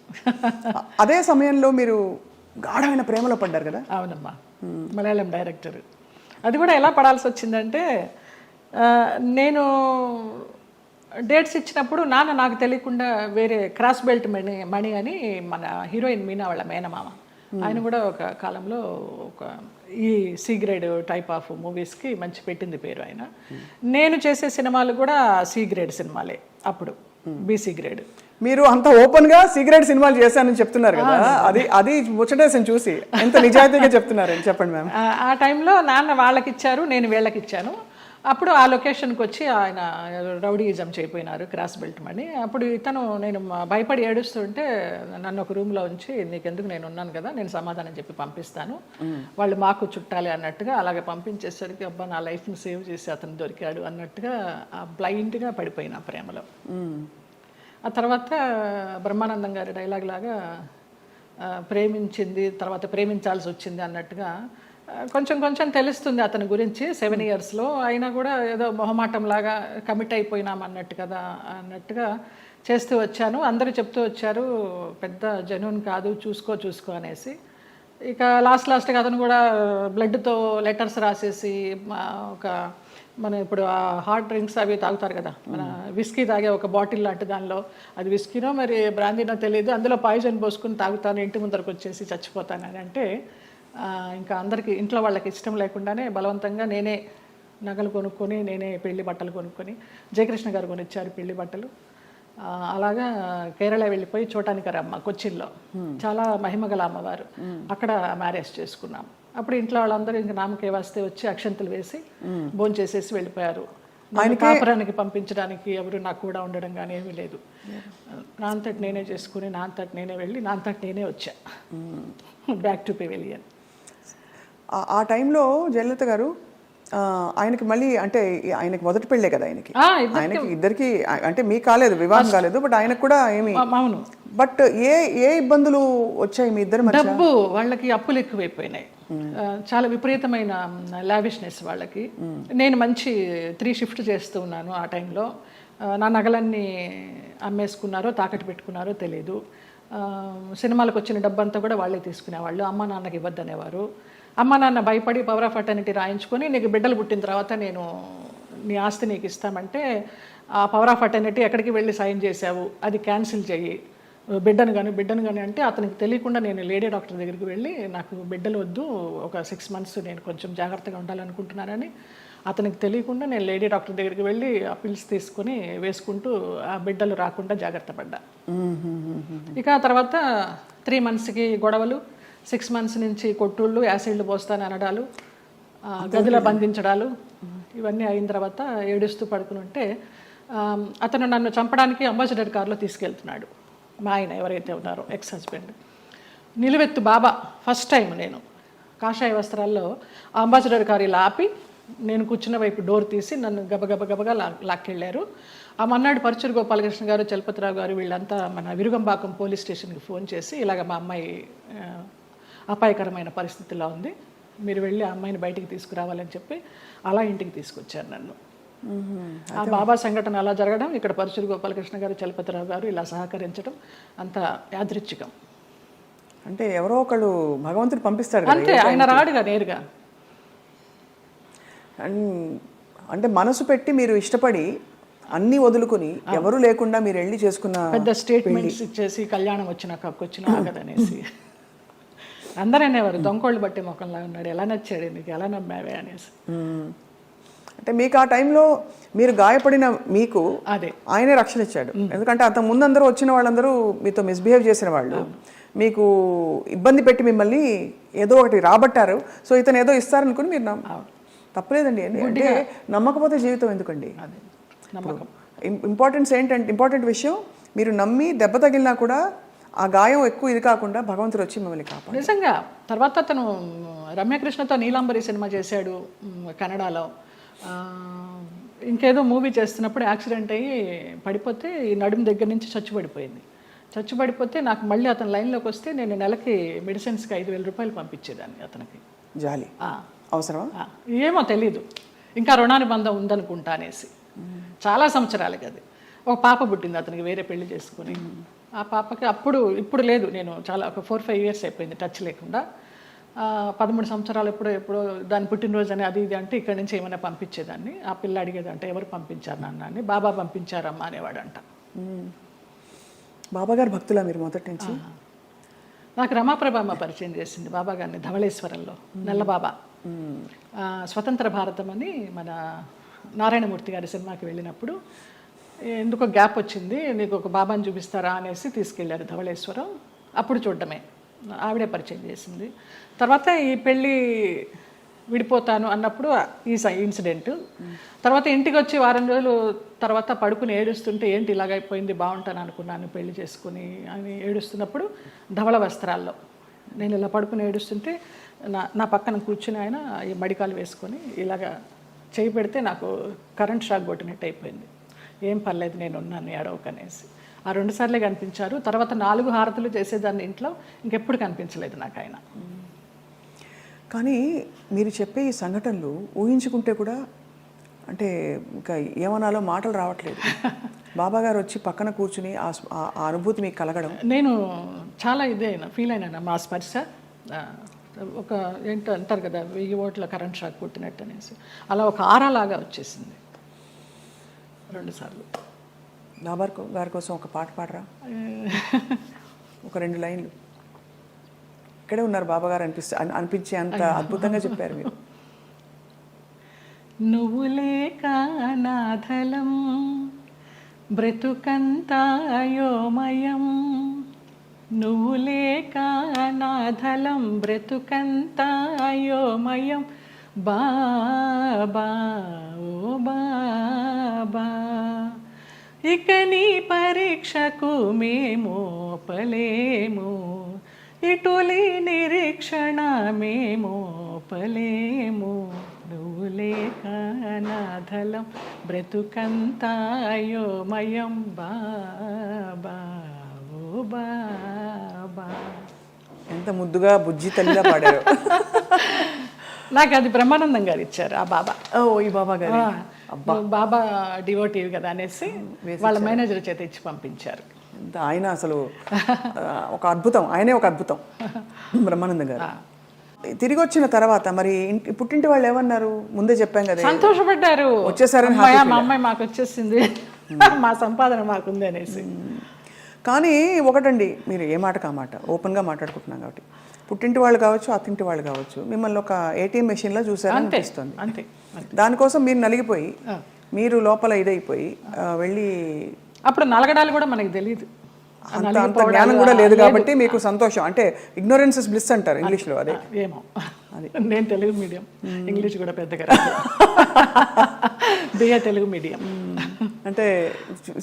అదే సమయంలో మీరు గాఢమైన ప్రేమలో పడ్డారు కదా? అవునమ్మా. మలయాళం డైరెక్టర్. అది కూడా ఎలా పడాల్సి వచ్చిందంటే, నేను డేట్స్ ఇచ్చినప్పుడు నాన్న నాకు తెలియకుండా వేరే క్రాస్ బెల్ట్ మణి అని మన హీరోయిన్ మీనా వాళ్ళ మేనమామ, ఆయన కూడా ఒక కాలంలో ఒక ఈ సి గ్రేడ్ టైప్ ఆఫ్ మూవీస్కి మంచి పెట్టింది పేరు ఆయన. నేను చేసే సినిమాలు కూడా సి గ్రేడ్ సినిమాలే అప్పుడు, బీసీ గ్రేడ్. మీరు అంత ఓపెన్గా సి గ్రేడ్ సినిమాలు చేశానని చెప్తున్నారు కదా, అది ముచ్చటేసని చూసి ఎంత నిజాయితీగా చెప్తున్నారని చెప్పండి మ్యామ్. ఆ టైంలో నాన్న వాళ్ళకి ఇచ్చారు, నేను వీళ్ళకి ఇచ్చాను. అప్పుడు ఆ లొకేషన్కి వచ్చి ఆయన రౌడీయిజం చేయపోయినారు, క్రాస్ బెల్ట్ మని. అప్పుడు ఇతను, నేను భయపడి ఏడుస్తుంటే నన్ను ఒక రూమ్లో ఉంచి, నీకెందుకు, నేను ఉన్నాను కదా, నేను సమాధానం చెప్పి పంపిస్తాను, వాళ్ళు మాకు చుట్టాలి అన్నట్టుగా అలాగే పంపించేసరికి, అబ్బా నా లైఫ్ని సేవ్ చేసి అతను దొరికాడు అన్నట్టుగా బ్లైండ్గా పడిపోయిన ప్రేమలో. ఆ తర్వాత బ్రహ్మానందం గారి డైలాగ్ లాగా ప్రేమించింది తర్వాత ప్రేమించాల్సి వచ్చింది అన్నట్టుగా కొంచెం తెలుస్తుంది అతని గురించి 7 yearsలో. అయినా కూడా ఏదో మొహమాటంలాగా కమిట్ అయిపోయినాం అన్నట్టుగా చేస్తూ వచ్చాను. అందరూ చెప్తూ వచ్చారు, పెద్ద జెన్యూన్ కాదు, చూసుకో అనేసి. ఇక లాస్ట్గా అతను కూడా బ్లడ్తో లెటర్స్ రాసేసి ఒక మనం ఇప్పుడు ఆ హాట్ డ్రింక్స్ అవి తాగుతారు కదా, మన విస్కీ తాగే ఒక బాటిల్ లాంటి దానిలో, అది విస్కీనో మరి బ్రాందీనో తెలియదు, అందులో పాయిజన్ పోసుకుని తాగుతాను, ఇంటి ముందరకు వచ్చేసి చచ్చిపోతానని అంటే ఇంకా అందరికీ ఇంట్లో వాళ్ళకి ఇష్టం లేకుండానే బలవంతంగా నేనే నగలు కొనుక్కొని, నేనే పెళ్లి బట్టలు కొనుక్కొని, జయకృష్ణ గారు కొనిచ్చారు పెళ్లి బట్టలు. అలాగా కేరళ వెళ్ళిపోయి చూడటానికరమ్మ కొచ్చిన్లో, చాలా మహిమగల అమ్మవారు, అక్కడ మ్యారేజ్ చేసుకున్నాం. అప్పుడు ఇంట్లో వాళ్ళందరూ ఇంకా నామకే వస్తే వచ్చి అక్షంతలు వేసి భోంచేసేసి వెళ్ళిపోయారు. ఆయన కాపురానికి పంపించడానికి ఎవరు నాకు కూడా ఉండడం కానీ ఏమీ లేదు. నా అంతటి నేనే చేసుకుని, నా అంతటి నేనే వెళ్ళి, నా అంతటి నేనే వచ్చా బ్యాక్ టు పెవిలియన్. ఆ టైంలో జయలలిత గారు ఆయనకి మళ్ళీ అంటే ఆయనకి మొదటి పెళ్ళే కదా, ఆయనకి ఇద్దరికి అంటే మీకు కాలేదు, వివాహం కాలేదు, బట్ ఆయనకు కూడా ఏమి. అవును. బట్ ఏ ఇబ్బందులు వచ్చాయి మీ ఇద్దరు మధ్య? డబ్బు, వాళ్ళకి అప్పులు ఎక్కువైపోయినాయి, చాలా విపరీతమైన లావిష్నెస్ వాళ్ళకి. నేను మంచి 3 షిఫ్ట్ చేస్తూ ఉన్నాను ఆ టైంలో. నా నగలన్నీ అమ్మేసుకున్నారో తాకట్టు పెట్టుకున్నారో తెలియదు. సినిమాలకు వచ్చిన డబ్బంతా కూడా వాళ్ళే తీసుకునేవాళ్ళు. అమ్మ నాన్నకి ఇవ్వద్దనేవారు. అమ్మ నాన్న భయపడి పవర్ ఆఫ్ అటర్నిటీ రాయించుకొని, నీకు బిడ్డలు పుట్టిన తర్వాత నేను నీ ఆస్తి నీకు ఇస్తామంటే, ఆ పవర్ ఆఫ్ అటర్నిటీ ఎక్కడికి వెళ్ళి సైన్ చేశావు, అది క్యాన్సిల్ చెయ్యి, బిడ్డను కానీ అంటే అతనికి తెలియకుండా నేను లేడీ డాక్టర్ దగ్గరికి వెళ్ళి, నాకు బిడ్డలు వద్దు, ఒక 6 months నేను కొంచెం జాగ్రత్తగా ఉండాలనుకుంటున్నానని, అతనికి తెలియకుండా నేను లేడీ డాక్టర్ దగ్గరికి వెళ్ళి ఆ పిల్స్ తీసుకుని వేసుకుంటూ ఆ బిడ్డలు రాకుండా జాగ్రత్త పడ్డా. ఇక తర్వాత 3 monthsకి గొడవలు, 6 months నుంచి కొట్టుళ్ళు, యాసిడ్లు పోస్తాను అనడాలు, గదిలో బంధించడాలు, ఇవన్నీ అయిన తర్వాత ఏడుస్తూ పడుకుని ఉంటే అతను నన్ను చంపడానికి అంబాసిడర్ కార్లో తీసుకెళ్తున్నాడు. మా ఆయన ఎవరైతే ఉన్నారో ఎక్స్ హస్బెండ్, నిలువెత్తు బాబా. ఫస్ట్ టైం నేను కాషాయ వస్త్రాల్లో అంబాసిడర్ కారు ఇలా ఆపి, నేను కూర్చున్న వైపు డోర్ తీసి నన్ను గబగబగా లాక్కెళ్ళారు. ఆ మన్నాడు పరుచూరు గోపాలకృష్ణ గారు, చలపతిరావు గారు వీళ్ళంతా మన విరుగంబాకం పోలీస్ స్టేషన్కి ఫోన్ చేసి, ఇలాగ మా అమ్మాయి అపాయకరమైన పరిస్థితిలో ఉంది, మీరు వెళ్ళి ఆ అమ్మాయిని బయటికి తీసుకురావాలని చెప్పి అలా ఇంటికి తీసుకొచ్చారు నన్ను. ఆ బాబా సంఘటన అలా జరగడం, ఇక్కడ పరుచూరు గోపాలకృష్ణ గారు, చలపతిరావు గారు ఇలా సహకరించడం అంత యాదృచ్ఛికం. అంటే ఎవరో ఒకళ్ళు భగవంతుడు పంపిస్తాడు అంతే, ఆయన రాడుగా నేరుగా. అంటే మనసు పెట్టి మీరు ఇష్టపడి అన్నీ వదులుకుని ఎవరు లేకుండా మీరు వెళ్ళి చేసుకున్న పెద్ద స్టేట్మెంట్స్ ఇచ్చేసి, కళ్యాణం వచ్చినాక వచ్చిన ఆగదనేసి అందరూ అనేవారు, దొంగోళ్ళు బట్టి ముఖంలా ఉన్నాడు, ఎలా నచ్చాడు నీకు, ఎలా నమ్మావే అనేసి. అంటే మీకు ఆ టైంలో మీరు గాయపడిన మీకు అదే ఆయనే రక్షణ ఇచ్చాడు. ఎందుకంటే అంత ముందు అందరూ వచ్చిన వాళ్ళందరూ మీతో మిస్బిహేవ్ చేసిన వాళ్ళు, మీకు ఇబ్బంది పెట్టి మిమ్మల్ని ఏదో ఒకటి రాబట్టారు. సో ఇతను ఏదో ఇస్తారనుకుని మీరు తప్పలేదండి. అంటే నమ్మకపోతే జీవితం ఎందుకండి? ఇంపార్టెంట్ విషయం, మీరు నమ్మి దెబ్బ తగిలినా కూడా ఆ గాయం ఎక్కువ ఇది కాకుండా భగవంతుడు వచ్చి మిమ్మల్ని కాపాడు. నిజంగా. తర్వాత అతను రమ్యకృష్ణతో నీలాంబరి సినిమా చేశాడు కన్నడలో. ఇంకేదో మూవీ చేస్తున్నప్పుడు యాక్సిడెంట్ అయ్యి పడిపోతే ఈ నడుము దగ్గర నుంచి చచ్చుపడిపోతే నాకు మళ్ళీ అతను లైన్లోకి వస్తే నేను నెలకి మెడిసిన్స్కి 5,000 రూపాయలు పంపించేదాన్ని అతనికి. జాలి అవసరమా ఏమో తెలీదు, ఇంకా రుణానుబంధం ఉందనుకుంటా అనేసి. చాలా సంవత్సరాలకి అది. ఒక పాప పుట్టింది అతనికి, వేరే పెళ్లి చేసుకుని. ఆ పాపకి ఇప్పుడు లేదు, నేను చాలా ఒక 4-5 years అయిపోయింది టచ్ లేకుండా. 13 సంవత్సరాలు ఎప్పుడో దాని పుట్టినరోజు అని అది ఇది అంటే ఇక్కడి నుంచి ఏమైనా పంపించేదాన్ని. ఆ పిల్ల అడిగేదంటే ఎవరు పంపించారు నాన్న అని. బాబా పంపించారమ్మా అనేవాడంట. బాబా గారు భక్తులా మీరు మొదటి నుంచి? నాకు రమాప్రభమ్మ పరిచయం చేసింది బాబా గారిని ధవళేశ్వరంలో, నల్లబాబా. స్వతంత్ర భారతం అని మన నారాయణమూర్తి గారి సినిమాకి వెళ్ళినప్పుడు ఎందుకో గ్యాప్ వచ్చింది, నీకు ఒక బాబాని చూపిస్తారా అనేసి తీసుకెళ్ళారు ధవళేశ్వరం. అప్పుడు చూడడమే, ఆవిడే పరిచయం చేసింది. తర్వాత ఈ పెళ్ళి విడిపోతాను అన్నప్పుడు ఈ ఇన్సిడెంట్. తర్వాత ఇంటికి వచ్చి 1 వారం రోజులు తర్వాత పడుకుని ఏడుస్తుంటే, ఏంటి ఇలాగైపోయింది, బాగుంటాను అనుకున్నాను పెళ్లి చేసుకుని అని ఏడుస్తున్నప్పుడు ధవళ వస్త్రాల్లో నేను ఇలా పడుకుని ఏడుస్తుంటే నా పక్కన కూర్చుని ఆయన ఈ మడికాలు వేసుకొని ఇలాగా చేయి పెడితే నాకు కరెంట్ షాక్ కొట్టినట్టు అయిపోయింది. ఏం పర్లేదు నేను ఉన్నాను ఏడవకనేసి. ఆ 2 సార్లే కనిపించారు. తర్వాత 4 హారతులు చేసేదాన్ని ఇంట్లో, ఇంకెప్పుడు కనిపించలేదు నాకు ఆయన. కానీ మీరు చెప్పే ఈ సంఘటనలు ఊహించుకుంటే కూడా అంటే ఇంకా ఏమనాలో మాటలు రావట్లేదు. బాబా గారు వచ్చి పక్కన కూర్చుని ఆ అనుభూతి మీకు కలగడం, నేను చాలా ఫీల్ అయినా మా స్పర్శ ఒక ఏంటో అంటారు కదా 1000 ఓట్ల కరెంట్ షాక్ కొట్టినట్టు అనేసి అలా ఒక ఆరాలాగా వచ్చేసింది 2 సార్లు. బాబా గారి కోసం ఒక పాట పాడరా, ఒక 2 లైన్లు. ఇక్కడే ఉన్నారు బాబా గారు అనిపించే అంత అద్భుతంగా చెప్పారు మీరు. నువ్వు లేక నాథలం బ్రతుకంతా అయోమయం, నువ్వు లేక నాథలం బ్రతుకంతా అయోమయం, బాబా ఓ బాబా ఇక నీ పరీక్షకు మేము పలేము, ఇటులి నిరీక్షణ మేము పలేము, నువ్వు లేక నాథలం బ్రతుకంతా అయోమయం, బాబా ఓ బాబా. ఎంత ముద్దుగా బుజ్జి తల్లిగా పాడారు. నాకు అది బ్రహ్మానందం గారు ఇచ్చారు ఆ బాబా. ఓ ఈ బాబా గారు బాబా డివోటివ్ కదా అనేసి వాళ్ళ మేనేజర్ చేత ఇచ్చి పంపించారు. ఆయన అసలు ఒక అద్భుతం, ఆయనే ఒక అద్భుతం బ్రహ్మానందం గారు. తిరిగి వచ్చిన తర్వాత మరి పుట్టింటి వాళ్ళు ఏమన్నారు? ముందే చెప్పాం కదా, సంతోషపడ్డారు, వచ్చేసారని. మా అమ్మాయి మాకు వచ్చేసింది, మా సంపాదన మాకుంది అనేసి. కానీ ఒకటండి, మీరు ఏ మాట కామాట ఓపెన్గా మాట్లాడుకుంటున్నాం కాబట్టి, పుట్టింటి వాళ్ళు కావచ్చు అత్తింటి వాళ్ళు కావచ్చు మిమ్మల్ని ఒక ఏటీఎం మెషిన్లో చూసారని అనిపిస్తుంది. అంతే. దానికోసం మీరు నలిగిపోయి, మీరు లోపల ఇదైపోయి వెళ్ళి, అప్పుడు నలగడాలు కూడా మనకి తెలియదు, అంత జ్ఞానం కూడా లేదు కాబట్టి మీకు సంతోషం. అంటే ఇగ్నోరెన్స్ ఇస్ బ్లిస్ అంటారు ఇంగ్లీష్లో. అదే ఏమో, నేను తెలుగు మీడియం, ఇంగ్లీష్ కూడా పెద్దగా రాదు, బిఏ తెలుగు మీడియం. అంటే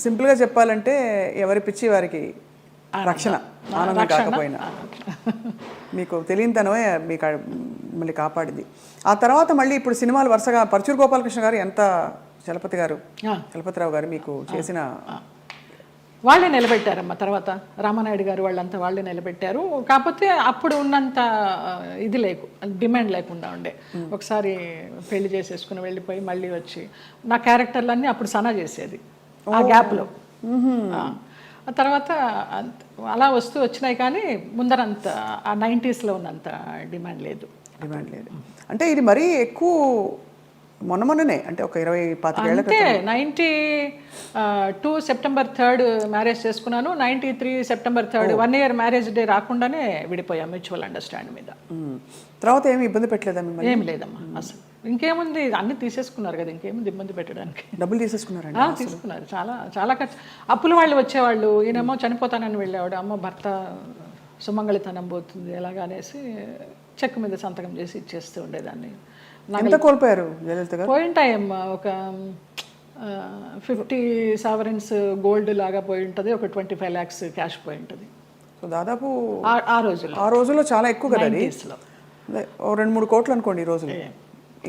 సింపుల్గా చెప్పాలంటే ఎవరి పిచ్చి వారికి రక్షణ, ఆనందం కాకపోయినా. మీకు తెలియనితనమే మీకు మళ్ళీ కాపాడింది. ఆ తర్వాత మళ్ళీ ఇప్పుడు సినిమాలు వరుసగా పరచూరు గోపాలకృష్ణ గారు, ఎంత చలపతిరావు గారు మీకు చేసిన, వాళ్ళే నిలబెట్టారమ్మా. తర్వాత రామానాయుడు గారు వాళ్ళంతా వాళ్ళే నిలబెట్టారు. కాకపోతే అప్పుడు ఉన్నంత ఇది డిమాండ్ లేకుండా ఉండే. ఒకసారి పెళ్లి చేసేసుకుని వెళ్ళిపోయి మళ్ళీ వచ్చి నా క్యారెక్టర్లన్నీ అప్పుడు సనా చేసేది ఆ గ్యాప్లో. ఆ తర్వాత అలా వస్తూ వచ్చినాయి, కానీ ముందరంత ఆ 90sలో ఉన్నంత డిమాండ్ లేదు. అంటే ఇది మరీ ఎక్కువ మొన్ననే, అంటే ఒక 20-25 ఏళ్ళ అంటే 92 సెప్టెంబర్ 3 మ్యారేజ్ చేసుకున్నాను. 93 సెప్టెంబర్ 3 1 year మ్యారేజ్ డే రాకుండానే విడిపోయాం మ్యూచువల్ అండర్స్టాండ్ మీద. తర్వాత ఏమి ఇబ్బంది పెట్టలేదా మిమ్మల్ని? ఏం లేదమ్మా అసలు. ఇంకేముంది, అన్ని తీసేసుకున్నారు కదా, ఇంకేముంది ఇబ్బంది పెట్టడానికి. డబ్బులు తీసేసుకున్నారండి? తీసుకున్నారు, చాలా చాలా ఖర్చు. అప్పుల వాళ్ళు వచ్చేవాళ్ళు, ఈయనేమో చనిపోతానని వెళ్ళేవాడు, అమ్మ భర్త సుమంగళితనం పోతుంది ఎలాగా అనేసి చెక్ మీద సంతకం చేసి ఇచ్చేస్తూ ఉండేదాన్ని. ఎంత కోల్పోయారు జయలలిత గారు? పోయింటాయమ్మా, ఒక 50 sovereigns గోల్డ్ లాగా పోయి ఉంటుంది, ఒక 25 lakhs క్యాష్ పోయి ఉంటుంది. సో దాదాపు ఆ రోజుల్లో చాలా ఎక్కువ కదా అది. 2-3 కోట్లు అనుకోండి ఈ రోజులు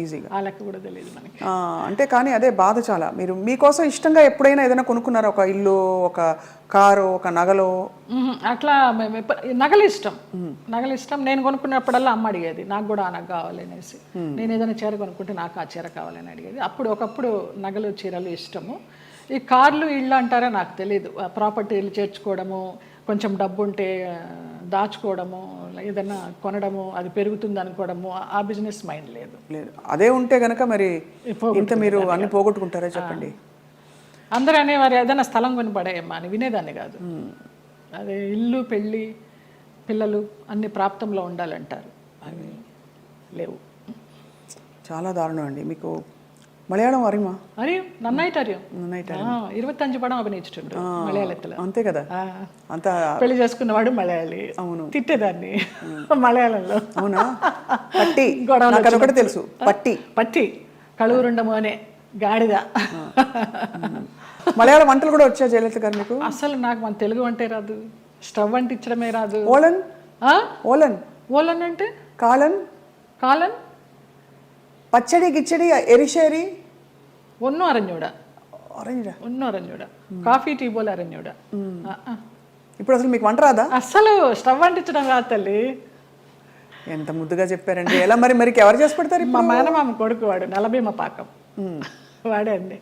ఈజీగా. ఆ లెక్క కూడా తెలియదు మనకి. అంటే కానీ అదే బాధ చాలా. మీరు మీకోసం ఇష్టంగా ఎప్పుడైనా ఏదైనా కొనుక్కున్నారా? ఒక ఇల్లు, ఒక కారు, ఒక నగలు? అట్లా నగలు ఇష్టం. నేను కొనుక్కున్నప్పుడల్లా అమ్మ అడిగేది నాకు కూడా ఆ నగ కావాలి అనేసి. నేను ఏదైనా చీర కొనుక్కుంటే నాకు ఆ చీర కావాలని అడిగేది. ఒకప్పుడు నగలు చీరలు ఇష్టము. ఈ కార్లు ఇళ్ళు అంటారా నాకు తెలియదు. ప్రాపర్టీలు చేర్చుకోవడము, కొంచెం డబ్బు ఉంటే దాచుకోవడము, ఏదైనా కొనడము, అది పెరుగుతుంది అనుకోవడము, ఆ బిజినెస్ మైండ్ లేదు. అదే ఉంటే కనుక మరి ఇంత మీరు అన్ని పోగొట్టుకుంటారా చెప్పండి. అందరూ అనేవారు ఏదైనా స్థలం కొని పడేయమ్మా అని, వినేదాన్ని కాదు. అదే ఇల్లు, పెళ్ళి, పిల్లలు అన్ని ప్రాప్తంలో ఉండాలంటారు, అవి లేవు. చాలా దారుణం అండి. మీకు మలయాళం అరిమా? నన్నాయిట్ 25 పడం అభినయించుండ్రు మలయాళத்துல. అంతే కదా, అంత పెళ్లి చేసుకున్నవాడు మలయాళి. అవును, తిట్టేదాన్ని మలయాళంలో. అవునా? పట్టి గొడవలు తెలుసు. పట్టి కళూరుండము అనే గాడిద. మలయాళం వంటలు కూడా వచ్చా జయలలిత గారు మీకు? అసలు నాకు మన తెలుగు వంటే రాదు, స్టవ్ అంటించడమే రాదు. ఓలన్ అంటే కాలన్, പച്ചടി കിച്ചടി എരിശ്ശേരി ഒന്നും അറിഞ്ഞൂടാ. కాఫీ టీ పోలే అరణ్యుడా. ఇప్పుడు అసలు మీకు వంట రాదా? అసలు స్టవ్ అంటించడం రాదు తల్లి. ఎంత ముద్దుగా చెప్పారండి. ఎలా మరి ఎవరు చేసి పెడతారు? మా మేనమామ కొడుకు వాడు, నలభీమ పాకం వాడే అండి.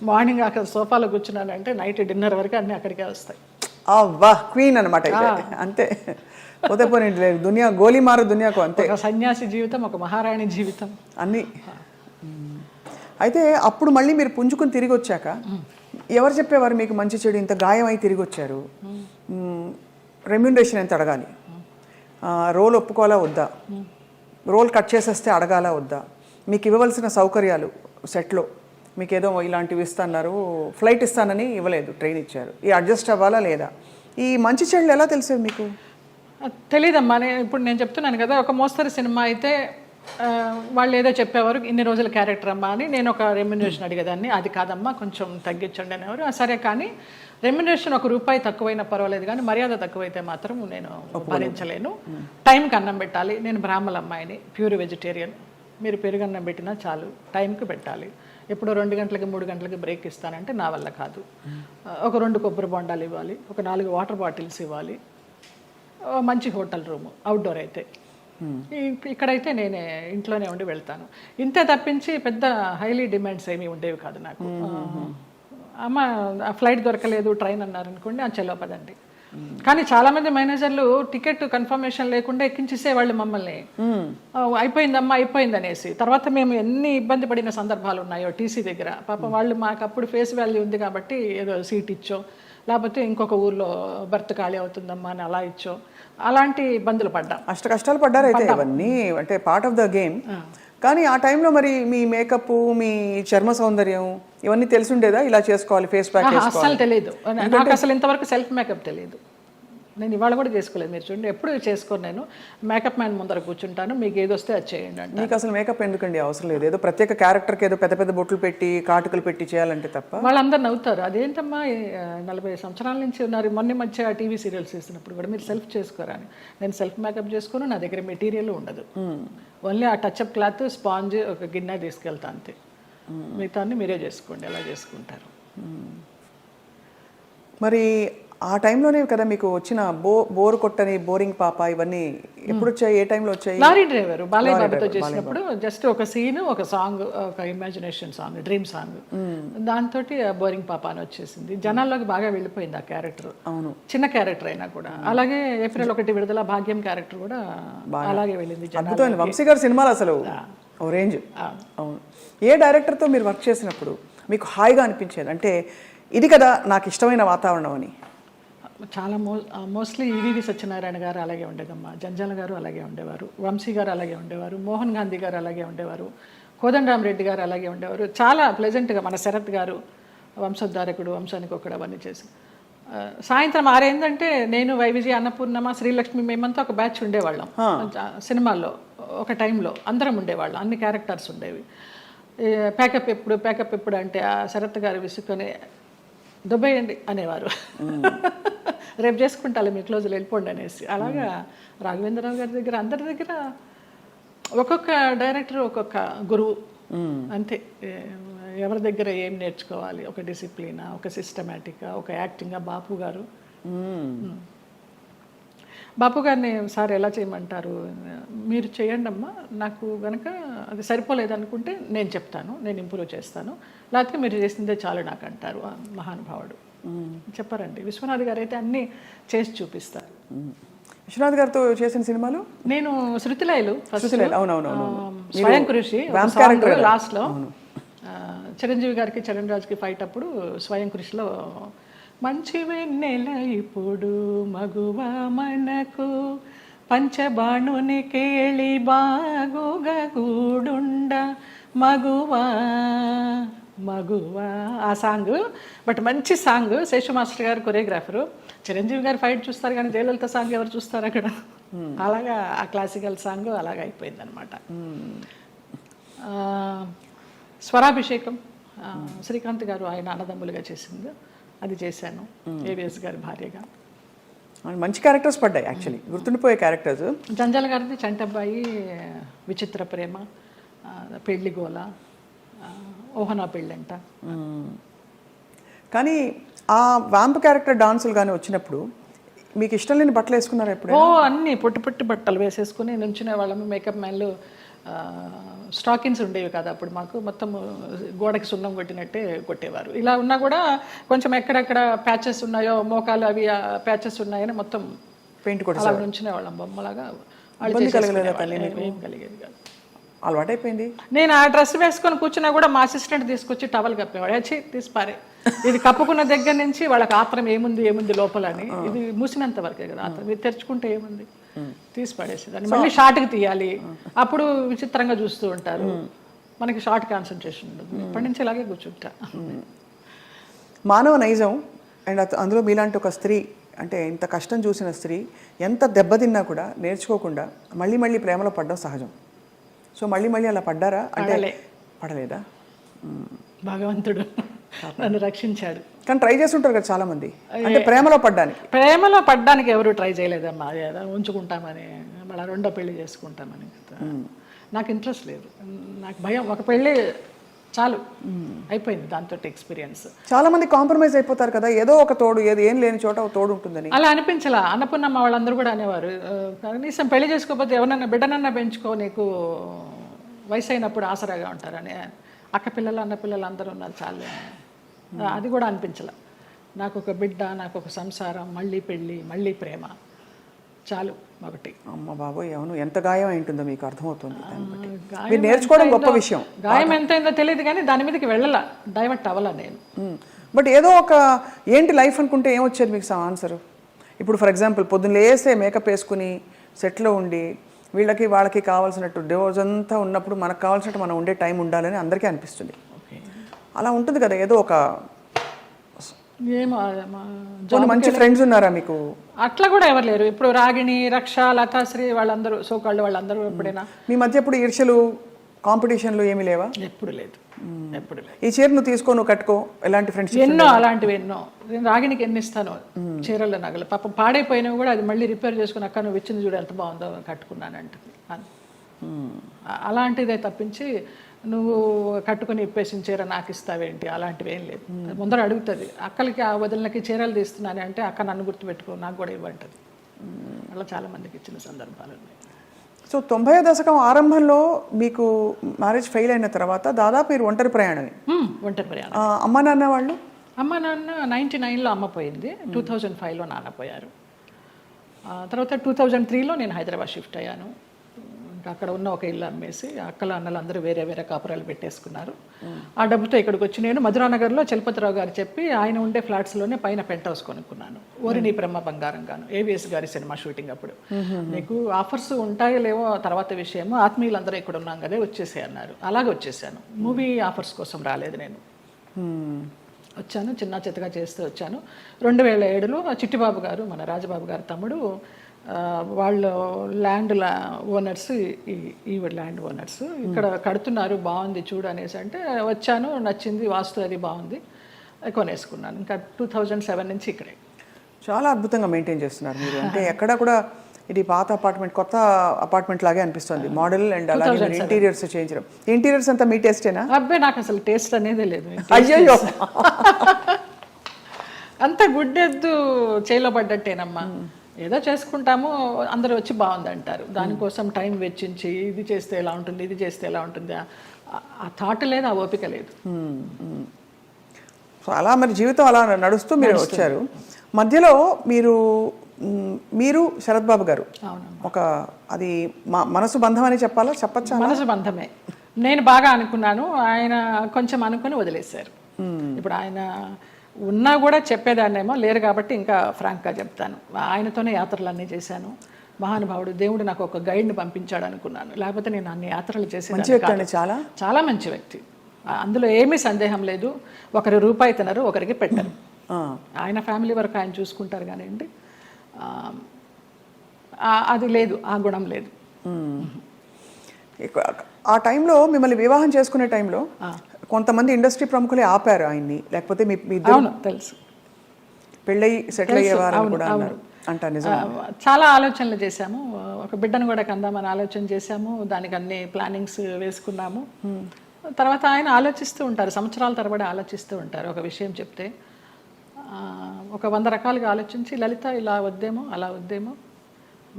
మార్నింగ్ అక్కడ సోఫాలో కూర్చున్నానంటే నైట్ డిన్నర్ వరకు అన్నీ అక్కడికే వస్తాయి. అవ్వా, క్వీన్ అనమాట. అంతే. పోతే పోనీ దునియా గోలీ మారు దునియాకు అంతే. ఒక సన్యాసి జీవితం, ఒక మహారాణి జీవితం అన్నీ. అయితే అప్పుడు మళ్ళీ మీరు పుంజుకుని తిరిగి వచ్చాక ఎవరు చెప్పేవారు మీకు మంచి చెడు ఇంత గాయం అయి తిరిగి వచ్చారు, రెమ్యూనరేషన్ ఎంత అడగాలి, రోల్ ఒప్పుకోవాలా వద్దా, రోల్ కట్ చేసేస్తే అడగాలా వద్దా, మీకు ఇవ్వవలసిన సౌకర్యాలు సెట్లో మీకు ఏదో ఇలాంటివి ఇస్తున్నారు, ఫ్లైట్ ఇస్తానని ఇవ్వలేదు, ట్రైన్ ఇచ్చారు, ఈ అడ్జస్ట్ అవ్వాలా లేదా, ఈ మంచి చెడులు ఎలా తెలిసేది మీకు? తెలీదమ్మా. ఇప్పుడు నేను చెప్తున్నాను కదా, ఒక మోస్తరు సినిమా అయితే వాళ్ళు ఏదో చెప్పేవారు, ఇన్ని రోజుల క్యారెక్టర్ అమ్మా అని. నేను ఒక రెమ్యునరేషన్ అడిగేదాన్ని, అది కాదమ్మా కొంచెం తగ్గించండి అనేవారు. సరే కానీ రెమ్యునరేషన్ ₹1 తక్కువైనా పర్వాలేదు, కానీ మర్యాద తక్కువైతే మాత్రం నేను భరించలేను. టైంకి అన్నం పెట్టాలి. నేను బ్రాహ్మణ అమ్మాయిని, ప్యూర్ వెజిటేరియన్. మీరు పెరుగన్నం పెట్టినా చాలు, టైంకి పెట్టాలి. ఎప్పుడో 2 గంటలకి 3 గంటలకి బ్రేక్ ఇస్తానంటే నా వల్ల కాదు. ఒక 2 కొబ్బరి బొండాలు ఇవ్వాలి, ఒక 4 వాటర్ బాటిల్స్ ఇవ్వాలి, మంచి హోటల్ రూము, అవుట్డోర్ అయితే. ఇక్కడైతే నేనే ఇంట్లోనే ఉండి వెళ్తాను. ఇంతే తప్పించి పెద్ద హైలీ డిమాండ్స్ ఏమీ ఉండేవి కాదు నాకు. అమ్మ ఫ్లైట్ దొరకలేదు, ట్రైన్ అన్నారు అనుకోండి, చలో పదండి. కానీ చాలామంది మేనేజర్లు టికెట్ కన్ఫర్మేషన్ లేకుండా ఎక్కించేసేవాళ్ళు మమ్మల్ని. అయిపోయిందమ్మా అయిపోయింది అనేసి. తర్వాత మేము ఎన్ని ఇబ్బంది పడిన సందర్భాలు ఉన్నాయో టీసీ దగ్గర. పాపం వాళ్ళు మాకు అప్పుడు ఫేస్ వాల్యూ ఉంది కాబట్టి ఏదో సీట్ ఇచ్చో, లేకపోతే ఇంకొక ఊర్లో బర్త్ ఖాళీ అవుతుందమ్మా అని అలా ఇచ్చో, అలాంటి ఇబ్బందులు పడ్డాం. అష్ట కష్టాలు పడ్డారు అయితే. అవన్నీ అంటే పార్ట్ ఆఫ్ ద గేమ్. కానీ ఆ టైంలో మరి మీ మేకప్, మీ చర్మ సౌందర్యం ఇవన్నీ తెలిసి ఉండేదా? ఇలా చేసుకోవాలి, ఫేస్ ప్యాక్ చేసుకోవాలి? అసలు తెలియదు నాకు. అసలు ఇంతవరకు సెల్ఫ్ మేకప్ తెలియదు. నేను ఇవాళ కూడా చేసుకోలేదు. మీరు చూడండి, ఎప్పుడు చేసుకోను. నేను మేకప్ మ్యాన్ ముందర కూర్చుంటాను, మీకు ఏది వస్తే అది చేయండి అంటే. మీకు అసలు మేకప్ ఎందుకండి అవసరం లేదు? ఏదో ప్రత్యేక క్యారెక్టర్కి ఏదో పెద్ద పెద్ద బొట్లు పెట్టి కాటుకలు పెట్టి చేయాలంటే తప్ప. వాళ్ళందరూ నవ్వుతారు. అదేంటమ్మా 40 సంవత్సరాల నుంచి ఉన్నారు, మొన్న మధ్య టీవీ సీరియల్స్ చేసినప్పుడు కూడా మీరు సెల్ఫ్ చేసుకోరా అని. నేను సెల్ఫ్ మేకప్ చేసుకోను, నా దగ్గర మెటీరియల్ ఉండదు. ఓన్లీ ఆ టచ్అప్ క్లాత్, స్పాంజ్, ఒక గిన్నె తీసుకెళ్తా అంతే. మిగతాన్ని మీరే చేసుకోండి, ఎలా చేసుకుంటారు. మరి ఆ టైంలోనే కదా మీకు వచ్చిన బోరు కొట్టని, బోరింగ్ పాప, ఇవన్నీ ఎప్పుడు వచ్చాయి? ఏ టైంలో వచ్చాయి? లారీ డ్రైవర్ బాలయ్య బాబుతో చేసినప్పుడు జస్ట్ ఒక సీన్, ఒక సాంగ్, ఒక ఇమాజినేషన్ సాంగ్, డ్రీమ్ సాంగ్, దాంతో బోరింగ్ పాప అని వచ్చేసింది. జనాల్లోకి బాగా వెళ్ళిపోయింది ఆ క్యారెక్టర్. అవును, చిన్న క్యారెక్టర్ అయినా కూడా. అలాగే ఏప్రిల్ 1 విడుదల భాగ్యం క్యారెక్టర్ కూడా అలాగే వెళ్ళింది. అద్భుతమైన వంశీ గారి సినిమాలు అసలు ఓ రేంజ్. అవును. ఏ డైరెక్టర్తో మీరు వర్క్ చేసినప్పుడు మీకు హాయిగా అనిపించేది? అంటే ఇది కదా నాకు ఇష్టమైన వాతావరణం అని. చాలా మోస్ట్లీ ఈవీవి సత్యనారాయణ గారు అలాగే ఉండేదమ్మా, జంజాల గారు అలాగే ఉండేవారు, వంశీ గారు అలాగే ఉండేవారు, మోహన్ గాంధీ గారు అలాగే ఉండేవారు, కోదండరామరెడ్డి గారు అలాగే ఉండేవారు. చాలా ప్లెజెంట్గా. మన శరత్ గారు వంశోద్ధారకుడు, వంశానికి ఒకడు, అవన్నీ చేసి సాయంత్రం 6 అయిందంటే నేను, వైవిజయ, అన్నపూర్ణమ్మ, శ్రీలక్ష్మి, మేమంతా ఒక బ్యాచ్ ఉండేవాళ్ళం సినిమాల్లో. ఒక టైంలో అందరం ఉండేవాళ్ళం, అన్ని క్యారెక్టర్స్ ఉండేవి. ప్యాకప్ ఎప్పుడు అంటే ఆ శరత్ గారు విసుకొని దుబ్బేయండి అనేవారు. రేపు చేసుకుంటాలి మీ క్లోజులు, వెళ్ళిపోండి అనేసి. అలాగా రాఘవేంద్రరావు గారి దగ్గర, అందరి దగ్గర ఒక్కొక్క డైరెక్టర్ ఒక్కొక్క గురువు అంతే. ఎవరి దగ్గర ఏం నేర్చుకోవాలి, ఒక డిసిప్లినా, ఒక సిస్టమేటిక్గా, ఒక యాక్టింగ్గా. బాపు గారిని సార్ ఎలా చేయమంటారు, మీరు చేయండి అమ్మా, నాకు కనుక అది సరిపోలేదు అనుకుంటే నేను చెప్తాను, నేను ఇంప్రూవ్ చేస్తాను, లేకపోతే మీరు చేసిందే చాలు నాకు అంటారు. మహానుభావుడు చెప్పారండి. విశ్వనాథ్ గారు అయితే అన్నీ చేసి చూపిస్తారు. విశ్వనాథ్ గారితో చేసిన సినిమాలు నేను శృతిలయలు, అవునవును, స్వయం కృషి లాస్ట్లో, చిరంజీవి గారికి చరణ్ రాజ్కి ఫైట్ అప్పుడు స్వయం కృషిలో మంచి వెన్నెల ఇప్పుడు మగువా మనకు పంచబాణుని కేళి బాగుగా కూడుండ మగువా మగువా, ఆ సాంగ్. బట్ మంచి సాంగ్. శేషు మాస్టర్ గారు కొరియోగ్రాఫరు. చిరంజీవి గారు ఫైట్ చూస్తారు కానీ జయలలిత సాంగ్ ఎవరు చూస్తారు అక్కడ? అలాగా ఆ క్లాసికల్ సాంగ్ అలాగా అయిపోయింది అనమాట. స్వరాభిషేకం శ్రీకాంత్ గారు ఆయన అన్నదమ్ములుగా చేసింది, అది చేశాను ఏవిఎస్ గారి భార్యగా. మంచి క్యారెక్టర్స్ పడ్డాయి యాక్చువల్లీ, గుర్తుండిపోయే క్యారెక్టర్స్. జంజాల గారిది చంటబ్బాయి, విచిత్ర ప్రేమ, పెళ్లి గోల, ఓహనా పెళ్ళంట. కానీ ఆ వ్యాంప్ క్యారెక్టర్ డాన్సులు కానీ వచ్చినప్పుడు మీకు ఇష్టం లేని బట్టలు వేసుకున్నారు ఎప్పుడు? అన్నీ పొట్టి బట్టలు వేసేసుకుని నుంచునే వాళ్ళము. మేకప్ మ్యాన్లు స్టాకిన్స్ ఉండేవి కదా అప్పుడు మాకు, మొత్తం గోడకి సున్నం కొట్టినట్టే కొట్టేవారు. ఇలా ఉన్నా కూడా కొంచెం ఎక్కడెక్కడ ప్యాచెస్ ఉన్నాయో, మోకాలు అవి ప్యాచెస్ ఉన్నాయని మొత్తం పెయింట్ కొట్టి అలా నుంచునే వాళ్ళం బొమ్మలాగా. వాళ్ళు ఇబ్బంది కలగలేదా చేసేసుకునేవాళ్ళు. తల్లి ఏం కలిగేది కాదు. అలవాటైపోయింది. నేను ఆ డ్రెస్ వేసుకొని కూర్చున్నా కూడా మా అసిస్టెంట్ తీసుకొచ్చి టవల్ కప్పేవాడు. వచ్చి తీసిపారే. ఇది కప్పుకున్న దగ్గర నుంచి వాళ్ళకి ఆత్రం ఏముంది లోపల అని. ఇది మూసినంత వరకే కదా ఆత్రం, ఇది తెరుచుకుంటే ఏముంది తీసి పడేసేదాన్ని. మళ్ళీ షార్ట్కి తీయాలి, అప్పుడు విచిత్రంగా చూస్తూ ఉంటారు. మనకి షార్ట్ కాన్సన్ట్రేషన్ ఉండదు. ఇప్పటి నుంచి ఇలాగే కూర్చుంటా. మానవ నైజం అండ్ అందులో మీలాంటి ఒక స్త్రీ, అంటే ఇంత కష్టం చూసిన స్త్రీ ఎంత దెబ్బతిన్నా కూడా నేర్చుకోకుండా మళ్ళీ మళ్ళీ ప్రేమలో పడడం సహజం. సో మళ్ళీ అలా పడ్డారా? అంటే పడలేదా? భగవంతుడు నన్ను రక్షించాడు. కానీ ట్రై చేస్తుంటారు కదా చాలామంది, అంటే ప్రేమలో పడ్డానికి ఎవరు ట్రై చేయలేదమ్మా. ఉంచుకుంటామని, మళ్ళీ రెండో పెళ్లి చేసుకుంటామని. నాకు ఇంట్రెస్ట్ లేదు, నాకు భయం. ఒక పెళ్ళి చాలు, అయిపోయింది దాంతో ఎక్స్పీరియన్స్. చాలా మంది కాంప్రమైజ్ అయిపోతారు కదా, ఏదో ఒక తోడు, ఏం లేని చోట ఒక తోడు ఉంటుందని. అలా అనిపించలా. అన్నపూర్ణమ్మ వాళ్ళందరూ కూడా అనేవారు, కనీసం పెళ్లి చేసుకోకపోతే ఎవరన్నా బిడ్డనన్నా పెంచుకో, నీకు వయసు అయినప్పుడు ఆసరాగా ఉంటారని. అక్క పిల్లలు అన్న పిల్లలు అందరూ ఉన్నారు చాలు. అది కూడా అనిపించలే. నాకు ఒక బిడ్డ, నాకు ఒక సంసారం, మళ్ళీ పెళ్ళి, మళ్ళీ ప్రేమ చాలు ఒకటి. అమ్మ బాబోయ్, అవును, ఎంత గాయం అయింటుందో మీకు అర్థమవుతుంది. మీరు నేర్చుకోవడం గొప్ప విషయం. గాయం ఎంతైందో తెలియదు కానీ దాని మీదకి వెళ్ళలా, డైవర్ట్ అవ్వాలా నేను. బట్ ఏదో ఒక ఏంటి లైఫ్ అనుకుంటే ఏమొచ్చేది మీకు ఆన్సర్? ఇప్పుడు ఫర్ ఎగ్జాంపుల్ పొద్దున్న లేస్తే మేకప్ వేసుకుని సెట్లో ఉండి వాళ్ళకి కావాల్సినట్టు రోజంతా ఉన్నప్పుడు మనకు కావాల్సినట్టు మనం ఉండే టైం ఉండాలని అందరికీ అనిపిస్తుంది. అలా ఉంటుంది కదా, ఏదో ఒక మంచి ఫ్రెండ్స్ ఉన్నారా మీకు? అట్లా కూడా ఎవరు లేరు. ఇప్పుడు రాగిణి, రక్ష, లతాశ్రీ వాళ్ళందరూ సోకాళ్ళు వాళ్ళందరూ ఎప్పుడైనా మీ మధ్య ఎప్పుడు ఈర్ష్యలు, కాంపిటీషన్లు ఏమీ లేవా? ఎప్పుడు లేదు, ఎప్పుడు లేదు. ఈ చీర నువ్వు తీసుకో, నువ్వు కట్టుకో, ఎలాంటి ఫ్రెండ్స్? ఎన్నో అలాంటివి ఎన్నో. నేను రాగిణికి ఎన్ని ఇస్తాను చీరల నగలు. పాపం పాడైపోయినవి కూడా అది మళ్ళీ రిపేర్ చేసుకుని, అక్క నువ్వు ఇచ్చింది చూడు ఎంత బాగుందో, కట్టుకున్నానంటుంది. అలాంటిదే తప్పించి నువ్వు కట్టుకుని ఇప్పేసిన చీర నాకు ఇస్తావేంటి, అలాంటివి ఏం లేదు. ముందర అడుగుతుంది, అక్కలకి ఆ వదిలినకి చీరలు తీస్తున్నాను అంటే అక్క నన్ను గుర్తుపెట్టుకో, నాకు కూడా ఇవ్వంటుంది. అలా చాలామందికి ఇచ్చిన సందర్భాలు ఉన్నాయి. సో 90వ దశకం ఆరంభంలో మీకు మ్యారేజ్ ఫెయిల్ అయిన తర్వాత దాదాపు మీరు ఒంటరి ప్రయాణమే. ఒంటరి ప్రయాణం. అమ్మ నాన్న వాళ్ళు? అమ్మ నాన్న 99లో అమ్మ పోయింది, 2005లో నాన్న పోయారు. తర్వాత 2003లో నేను హైదరాబాద్ షిఫ్ట్ అయ్యాను. ఇంకా అక్కడ ఉన్న ఒక ఇల్లు అమ్మేసి అక్కల అన్నలు అందరూ వేరే వేరే కాపురాలు పెట్టేసుకున్నారు. ఆ డబ్బుతో ఇక్కడికి వచ్చి నేను మధురానగర్లో చలపతిరావు గారు చెప్పి ఆయన ఉండే ఫ్లాట్స్లోనే పైన పెంట్ హౌస్ కొనుక్కున్నాను. ఓరిని బ్రహ్మ బంగారం గాను, ఏవిఎస్ గారి సినిమా షూటింగ్ అప్పుడు. నీకు ఆఫర్స్ ఉంటాయో లేవో తర్వాత విషయము, ఆత్మీయులందరూ ఇక్కడ ఉన్నాం కదా వచ్చేసే అన్నారు. అలాగే వచ్చేసాను. మూవీ ఆఫర్స్ కోసం రాలేదు నేను. వచ్చాను, చిన్న చిత్తగా చేస్తూ వచ్చాను. 2007లో చిట్టిబాబు గారు, మన రాజబాబు గారు తమ్ముడు, వాళ్ళు ల్యాండ్ ఓనర్స్, ఈ ల్యాండ్ ఓనర్స్ ఇక్కడ కడుతున్నారు, బాగుంది చూడు అనేసి అంటే వచ్చాను, నచ్చింది, వాస్తు అది బాగుంది, కొనేసుకున్నాను. ఇంకా 2007 నుంచి ఇక్కడే. చాలా అద్భుతంగా మెయింటైన్ చేస్తున్నారు మీరు. అంటే ఎక్కడ కూడా ఇది పాత అపార్ట్మెంట్ కొత్త అపార్ట్మెంట్ లాగే అనిపిస్తుంది. మోడల్ అండ్ అలాగే ఇంటీరియర్స్ చేయించడం. ఇంటీరియర్స్ అంతా మీ టేస్టేనా? అబ్బాయి నాకు అసలు టేస్ట్ అనేది లేదు. అయ్యో, అంత గుడ్డెద్దు చేలో పడ్డట్టేనమ్మా. ఏదో చేసుకుంటాము, అందరూ వచ్చి బాగుంది అంటారు. దానికోసం టైం వెచ్చించి ఇది చేస్తే ఎలా ఉంటుంది, ఇది చేస్తే ఎలా ఉంటుంది, ఆ థాట్ లేదు, ఆ ఓపిక లేదు. సో అలా మరి జీవితం అలా నడుస్తూ మీరు వచ్చారు. మధ్యలో మీరు శరత్ బాబు గారు ఒక, అది మనసు బంధం అని చెప్పచ్చా? మనసు బంధమే. నేను బాగా అనుకున్నాను, ఆయన కొంచెం అనుకుని వదిలేశారు. ఇప్పుడు ఆయన ఉన్నా కూడా చెప్పేదాన్నేమో, లేరు కాబట్టి ఇంకా ఫ్రాంక్గా చెప్తాను. ఆయనతోనే యాత్రలన్నీ చేశాను. మహానుభావుడు, దేవుడు నాకు ఒక గైడ్ని పంపించాడు అనుకున్నాను, లేకపోతే నేను అన్ని యాత్రలు చేసేదాన్ని. చాలా చాలా మంచి వ్యక్తి, అందులో ఏమీ సందేహం లేదు. ఒకరి రూపాయి తినరు, ఒకరికి పెట్టరు. ఆయన ఫ్యామిలీ వరకు ఆయన చూసుకుంటారు కానివ్వండి, అది లేదు, ఆ గుణం లేదు. ఆ టైంలో మిమ్మల్ని వివాహం చేసుకునే టైంలో కొంతమంది ఇండస్ట్రీ ప్రముఖులే ఆపారు ఆయన్ని, లేకపోతే మీ తెలుసు పెళ్ళయి సెటిల్ అయ్యేవారు కూడా అన్నారు అంట. నిజం. చాలా ఆలోచనలు చేశాము, ఒక బిడ్డను కూడా కందామని ఆలోచన చేశాము, దానికి అన్ని ప్లానింగ్స్ వేసుకున్నాము. తర్వాత ఆయన ఆలోచిస్తూ ఉంటారు, సంవత్సరాల తరబడి ఆలోచిస్తూ ఉంటారు. ఒక విషయం చెప్తే ఒక 100 రకాలుగా ఆలోచించి, లలిత ఇలా వద్దేమో, అలా వద్దేమో,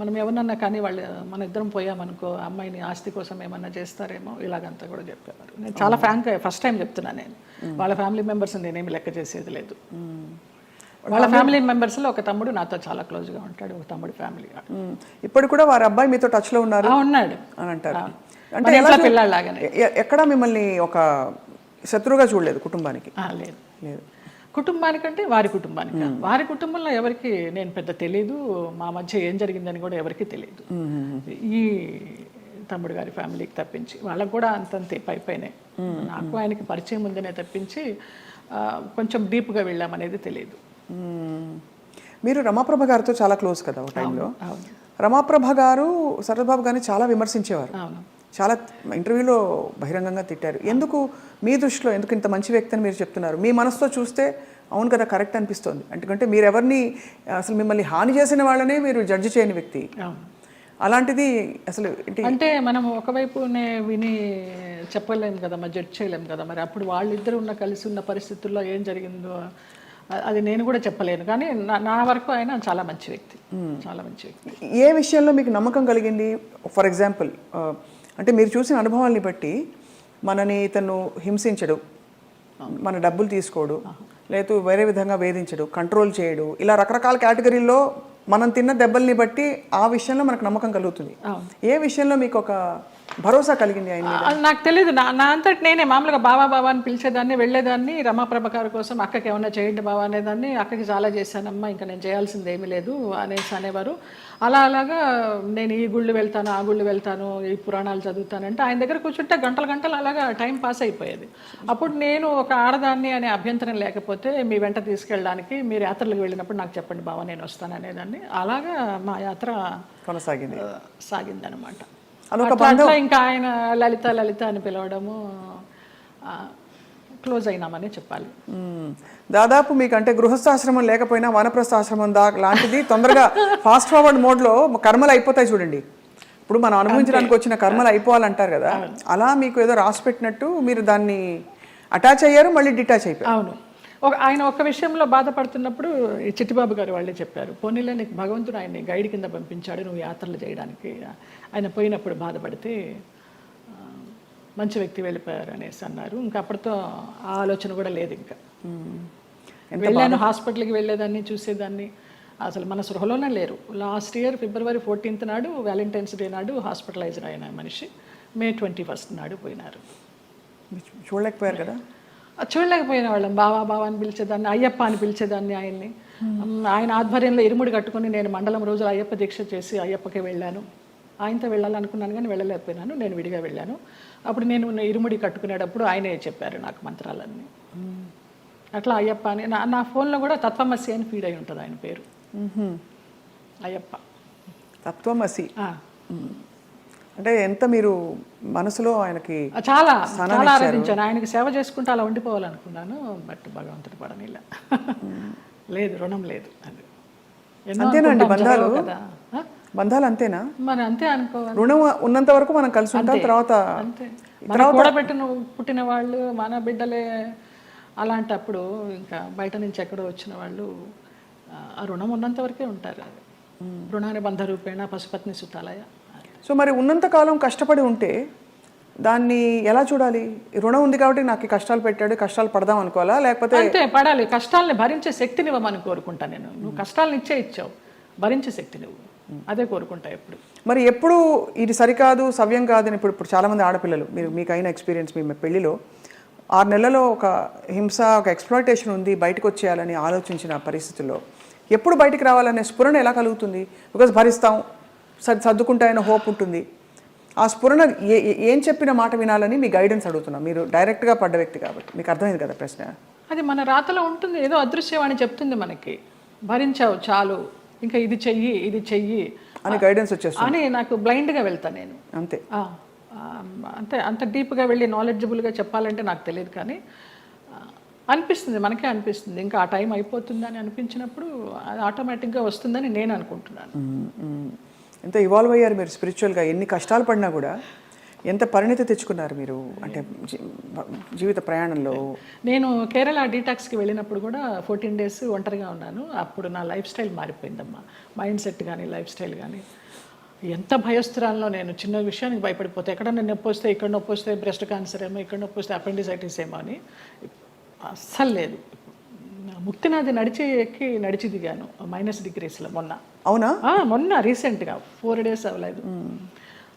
మనం ఎవరన్నా కానీ వాళ్ళు మన ఇద్దరం పోయామనుకో, అమ్మాయిని ఆస్తి కోసం ఏమన్నా చేస్తారేమో, ఇలాగంతా కూడా చెప్పేవారు. నేను చాలా ఫ్రాంక్గా ఫస్ట్ టైం చెప్తున్నాను, నేను వాళ్ళ ఫ్యామిలీ మెంబర్స్ నేనేమి లెక్క చేసేది లేదు. వాళ్ళ ఫ్యామిలీ మెంబర్స్లో ఒక తమ్ముడు నాతో చాలా క్లోజ్గా ఉంటాడు, ఒక తమ్ముడు ఫ్యామిలీ ఇప్పుడు కూడా వారి అబ్బాయి మీతో టచ్లో ఉన్నారు ఉన్నాడు అని అంటారు. అంటే ఎలా పిల్లలాగానే ఎక్కడ మిమ్మల్ని ఒక శత్రువుగా చూడలేదు కుటుంబానికి? లేదు లేదు. కుటుంబానికంటే వారి కుటుంబానికి, వారి కుటుంబంలో ఎవరికి నేను పెద్ద తెలియదు, మా మధ్య ఏం జరిగిందని కూడా ఎవరికి తెలియదు. ఈ తమ్ముడు గారి ఫ్యామిలీకి తప్పించి వాళ్ళకు కూడా అంతంతే పైనే. నాకు ఆయనకి పరిచయం ఉందనే తప్పించి కొంచెం డీప్గా వెళ్ళామనేది తెలియదు. మీరు రమాప్రభ గారితో చాలా క్లోజ్ కదా ఒక టైంలో. రమాప్రభ గారు శరత్బాబు గారిని చాలా విమర్శించేవారు, చాలా ఇంటర్వ్యూలో బహిరంగంగా తిట్టారు. ఎందుకు మీ దృష్టిలో ఎందుకు ఇంత మంచి వ్యక్తి అని మీరు చెప్తున్నారు? మీ మనసుతో చూస్తే అవును కదా కరెక్ట్ అనిపిస్తుంది. ఎందుకంటే మీరు ఎవరిని అసలు మిమ్మల్ని హాని చేసిన వాళ్ళనే మీరు జడ్జి చేయని వ్యక్తి. అలాంటిది అసలు అంటే మనం ఒకవైపునే విని చెప్పలేము కదా, మరి జడ్జ్ చేయలేము కదా. మరి అప్పుడు వాళ్ళిద్దరు కలిసి ఉన్న పరిస్థితుల్లో ఏం జరిగిందో అది నేను కూడా చెప్పలేను. కానీ నా వరకు ఆయన చాలా మంచి వ్యక్తి, చాలా మంచి వ్యక్తి. ఏ విషయంలో మీకు నమ్మకం కలిగింది? ఫర్ ఎగ్జాంపుల్ అంటే మీరు చూసిన అనుభవాల్ని బట్టి మనని ఇతను హింసించడు, మన డబ్బులు తీసుకోడు, లేదు వేరే విధంగా వేధించడు, కంట్రోల్ చేయడు, ఇలా రకరకాల కేటగిరీల్లో మనం తిన్న దెబ్బల్ని బట్టి ఆ విషయంలో మనకు నమ్మకం కలుగుతుంది. ఏ విషయంలో మీకు ఒక భరోసా కలిగింది ఆయన? నాకు తెలియదు. నా అంతటి నేనే మామూలుగా బావా అని పిలిచేదాన్ని, వెళ్ళేదాన్ని. రమాప్రభ గారి కోసం అక్కకి ఏమన్నా చేయండి బావా అనేదాన్ని. అక్కకి చాలా చేశానమ్మా, ఇంకా నేను చేయాల్సింది ఏమీ లేదు అనేవారు. అలాగా నేను ఈ గుళ్ళు వెళ్తాను, ఆ గుళ్ళు వెళ్తాను, ఈ పురాణాలు చదువుతానంటే ఆయన దగ్గర కూర్చుంటే గంటలు అలాగా టైం పాస్ అయిపోయేది. అప్పుడు నేను ఒక ఆడదాన్ని అనే అభ్యంతరం లేకపోతే మీ వెంట తీసుకెళ్ళడానికి, మీరు యాత్రలకు వెళ్ళినప్పుడు నాకు చెప్పండి బావా నేను వస్తాను అనేదాన్ని. అలాగా మా యాత్ర సాగిందనమాట. అట్లా ఇంకా ఆయన లలిత అని పిలవడము, క్లోజ్ అయినామని చెప్పాలి. దాదాపు మీకు అంటే గృహస్థాశ్రమం లేకపోయినా వానప్రస్థాశ్రమం లాంటిది తొందరగా ఫాస్ట్ ఫార్వర్డ్ మోడ్లో కర్మలు అయిపోతాయి చూడండి. ఇప్పుడు మనం అనుభవించడానికి వచ్చిన కర్మలు అయిపోవాలంటారు కదా, అలా మీకు ఏదో రాసి పెట్టినట్టు మీరు దాన్ని అటాచ్ అయ్యారు, మళ్ళీ డిటాచ్ అయిపోయారు. అవును. ఆయన ఒక్క విషయంలో బాధపడుతున్నప్పుడు ఈ చిట్టిబాబు గారు వాళ్ళే చెప్పారు, పోనీలే నీకు భగవంతుడు ఆయన్ని గైడ్ కింద పంపించాడు నువ్వు యాత్రలు చేయడానికి. ఆయన పోయినప్పుడు బాధపడితే మంచి వ్యక్తి వెళ్ళిపోయారు అనేసి అన్నారు. ఇంకా అప్పటితో ఆ ఆలోచన కూడా లేదు. ఇంకా వెళ్ళాను, హాస్పిటల్కి వెళ్ళేదాన్ని, చూసేదాన్ని, అసలు మన సృహలోనే లేరు. లాస్ట్ ఇయర్ February 14th నాడు, వ్యాలంటైన్స్ డే నాడు హాస్పిటలైజ్డ్ అయిన మనిషి May 21st నాడు పోయినారు. చూడలేకపోయారు కదా? చూడలేకపోయిన వాళ్ళం. బావా అని పిలిచేదాన్ని, అయ్యప్ప అని పిలిచేదాన్ని ఆయన్ని. ఆయన ఆధ్వర్యంలో ఇరుముడి కట్టుకుని నేను మండలం రోజులు అయ్యప్ప దీక్ష చేసి అయ్యప్పకి వెళ్ళాను. ఆయనతో వెళ్ళాలనుకున్నాను కానీ వెళ్ళలేకపోయినాను, నేను విడిగా వెళ్ళాను. అప్పుడు నేను ఇరుముడి కట్టుకునేటప్పుడు ఆయనే చెప్పారు నాకు మంత్రాలన్నీ. అట్లా అయ్యప్ప అని నా ఫోన్లో కూడా తత్వమసి అని ఫీడ్ అయి ఉంటుంది ఆయన పేరు. అయ్యప్ప తత్వమసి అంటే ఎంత మీరు మనసులో ఆయనకి చాలా ఆరాధించాను. ఆయనకి సేవ చేసుకుంటూ అలా ఉండిపోవాలనుకున్నాను. బట్ భగవంతుడు పడనిలా. లేదు, రుణం లేదు. అది అంతేనండి, బంధాలు అంతేనా? మరి అంతే అనుకోవాలి. రుణం ఉన్నంత వరకు మనం కలిసి ఉంటాం. తర్వాత కూడబెట్టిన పుట్టిన వాళ్ళు మన బిడ్డలే. అలాంటప్పుడు ఇంకా బయట నుంచి ఎక్కడో వచ్చిన వాళ్ళు ఆ రుణం ఉన్నంత వరకే ఉంటారు. అది రుణాన్ని బంధ రూపేణ పశుపత్ని సుతాలయ. సో మరి ఉన్నంతకాలం కష్టపడి ఉంటే దాన్ని ఎలా చూడాలి? రుణం ఉంది కాబట్టి నాకు కష్టాలు పెట్టాడు, కష్టాలు పడదాం అనుకోవాలా? లేకపోతే అంతే పడాలి. కష్టాలని భరించే శక్తిని ఇవ్వమని కోరుకుంటా నేను. నువ్వు కష్టాలను ఇచ్చావు, భరించే శక్తి నువ్వు, అదే కోరుకుంటా ఎప్పుడు. మరి ఎప్పుడు ఇది సరికాదు, సవ్యం కాదని ఇప్పుడు చాలామంది ఆడపిల్లలు, మీకు అయిన ఎక్స్పీరియన్స్, మీ పెళ్లిలో 6 నెలల్లో ఒక హింస, ఒక ఎక్స్‌ప్లాయిటేషన్ ఉంది, బయటకు వచ్చేయాలని ఆలోచించిన పరిస్థితుల్లో ఎప్పుడు బయటికి రావాలనే స్ఫురణ ఎలా కలుగుతుంది? బికాజ్ భరిస్తాం, సర్దుకుంటాయన్న హోప్ ఉంటుంది. ఆ స్ఫురణ ఏం చెప్పిన మాట వినాలని మీ గైడెన్స్ అడుగుతున్నా. మీరు డైరెక్ట్గా పడ్డ వ్యక్తి కాబట్టి మీకు అర్థమైంది కదా ప్రశ్న. అది మన రాతలో ఉంటుంది, ఏదో అదృశ్యవాణి చెప్తుంది మనకి, భరించావు చాలు, ఇంకా ఇది చెయ్యి అని గైడెన్స్ వచ్చేస్తుంది అని. నాకు బ్లైండ్గా వెళ్తాను నేను, అంతే. అంత డీప్గా వెళ్ళి నాలెడ్జబుల్గా చెప్పాలంటే నాకు తెలియదు, కానీ అనిపిస్తుంది, మనకే అనిపిస్తుంది. ఇంకా ఆ టైం అయిపోతుందని అనిపించినప్పుడు అది ఆటోమేటిక్గా వస్తుందని నేను అనుకుంటున్నాను. ఎంత ఇవాల్వ్ అయ్యారు మీరు స్పిరిచువల్గా, ఎన్ని కష్టాలు పడినా కూడా ఎంత పరిణితి తెచ్చుకున్నారు మీరు అంటే జీవిత ప్రయాణంలో. నేను కేరళ డీటాక్స్కి వెళ్ళినప్పుడు కూడా 14 days ఒంటరిగా ఉన్నాను. అప్పుడు నా లైఫ్ స్టైల్ మారిపోయిందమ్మా, మైండ్ సెట్ కానీ లైఫ్ స్టైల్ కానీ. ఎంత భయస్థిరాల్లో నేను చిన్న విషయానికి భయపడిపోతే, ఎక్కడన్నా నొప్పి వస్తే, ఇక్కడ నొప్పి వస్తే బ్రెస్ట్ క్యాన్సర్ ఏమో, ఇక్కడ నొప్పి వస్తే అపెండిసైటిస్ ఏమో అని అస్సలు లేదు. ముక్తినాథ్ ఎక్కి నడిచి దిగాను -డిగ్రీస్లో మొన్న. అవునా? మొన్న రీసెంట్గా 4 days అవ్వలేదు.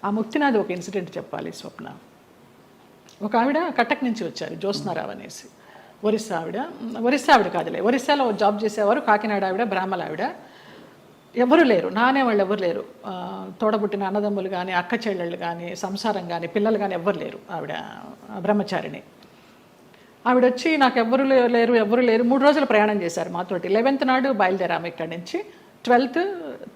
ఆ ముక్తినాథ్ ఒక ఇన్సిడెంట్ చెప్పాలి స్వప్న. ఒక ఆవిడ కటక్ నుంచి వచ్చారు, జ్యోత్స్నారావు అనేసి, ఒరిస్సా ఆవిడ కాదులే, ఒరిస్సాలో జాబ్ చేసేవారు, కాకినాడ ఆవిడ, బ్రాహ్మణ ఆవిడ. ఎవరు లేరు, నానే వాళ్ళు ఎవరు లేరు, తోడబుట్టిన అన్నదమ్ములు కానీ అక్క చెల్లెళ్ళు కానీ సంసారం కానీ పిల్లలు కానీ ఎవ్వరు లేరు. ఆవిడ బ్రహ్మచారిణి. ఆవిడ వచ్చి నాకు ఎవరు లేరు 3 రోజులు ప్రయాణం చేశారు మాతోటి. 11th నాడు బయలుదేరాము ఇక్కడి నుంచి, 12th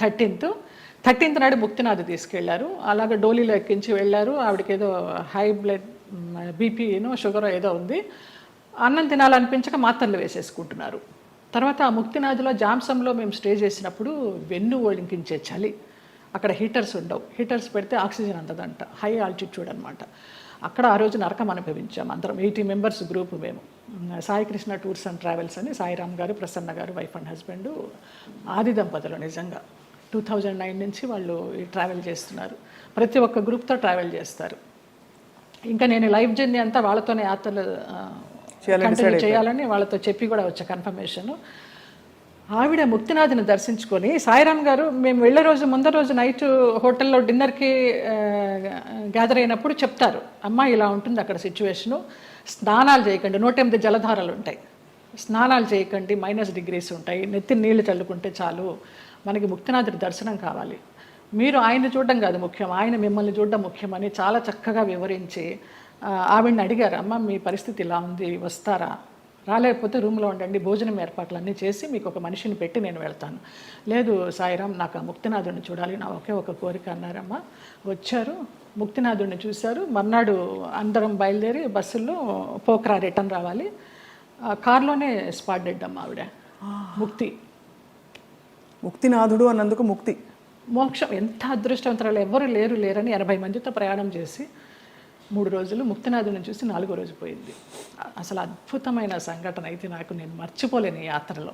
13th నాడు ముక్తినాథ్ తీసుకెళ్లారు. అలాగే డోలీలో ఎక్కించి వెళ్ళారు. ఆవిడకి ఏదో హై బ్లడ్ బీపీనో షుగర్ ఏదో ఉంది. అన్నం తినాలనిపించక మాత్రలు వేసేసుకుంటున్నారు. తర్వాత ఆ ముక్తినాథ్లో జామ్సంలో మేము స్టే చేసినప్పుడు వెన్ను ఒలింకించే చలి, అక్కడ హీటర్స్ ఉండవు, హీటర్స్ పెడితే ఆక్సిజన్ అందదంట, హై ఆల్టిట్యూడ్ అనమాట. అక్కడ ఆ రోజు నరకం అనుభవించాం అందరం, 80 members గ్రూప్ మేము. Sai Krishna tours and travels అని సాయిరామ్ గారు, ప్రసన్న గారు, వైఫ్ అండ్ హస్బెండ్, ఆది దంపతులు. నిజంగా 2009 నుంచి వాళ్ళు ఈ ట్రావెల్ చేస్తున్నారు. ప్రతి ఒక్క గ్రూప్తో ట్రావెల్ చేస్తారు. ఇంకా నేను లైఫ్ జర్నీ అంతా వాళ్ళతోనే యాత్రలు కంటిన్యూ చేయాలని వాళ్ళతో చెప్పి కూడా వచ్చా కన్ఫర్మేషన్. ఆవిడ ముక్తినాథ్ని దర్శించుకొని, సాయిరామ్ గారు మేము వెళ్ళే రోజు ముందర రోజు నైట్ హోటల్లో డిన్నర్కి గ్యాదర్ అయినప్పుడు చెప్తారు, అమ్మ ఇలా ఉంటుంది అక్కడ సిచ్యువేషను, స్నానాలు చేయకండి, 108 జలధారలు ఉంటాయి, స్నానాలు చేయకండి, -degrees ఉంటాయి, నెత్తి నీళ్లు చల్లుకుంటే చాలు, మనకి ముక్తినాథుడి దర్శనం కావాలి, మీరు ఆయన్ని చూడడం కాదు ముఖ్యం, ఆయన మిమ్మల్ని చూడడం ముఖ్యమని చాలా చక్కగా వివరించి ఆవిడని అడిగారు, అమ్మ మీ పరిస్థితి ఇలా ఉంది, వస్తారా, రాలేకపోతే రూమ్లో ఉండండి, భోజనం ఏర్పాట్లన్నీ చేసి మీకు ఒక మనిషిని పెట్టి నేను వెళ్తాను. లేదు సాయిరామ్, నాకు ఆ ముక్తినాథుడిని చూడాలి, నా ఒకే ఒక కోరిక అన్నారమ్మ. వచ్చారు, ముక్తినాథుడిని చూశారు. మర్నాడు అందరం బయలుదేరి బస్సుల్లో పోక్రా రిటర్న్ రావాలి. కార్లోనే స్పాట్ డెడ్ అమ్మ ఆవిడ. ముక్తినాథుడు అన్నందుకు ముక్తి, మోక్షం. ఎంత అదృష్టవంతరాలు, ఎవ్వరు లేరని 80 మందితో ప్రయాణం చేసి 3 రోజులు ముక్తినాథుని చూసి 4వ రోజు పోయింది. అసలు అద్భుతమైన సంఘటన అయితే నాకు, నేను మర్చిపోలేను ఈ యాత్రలో.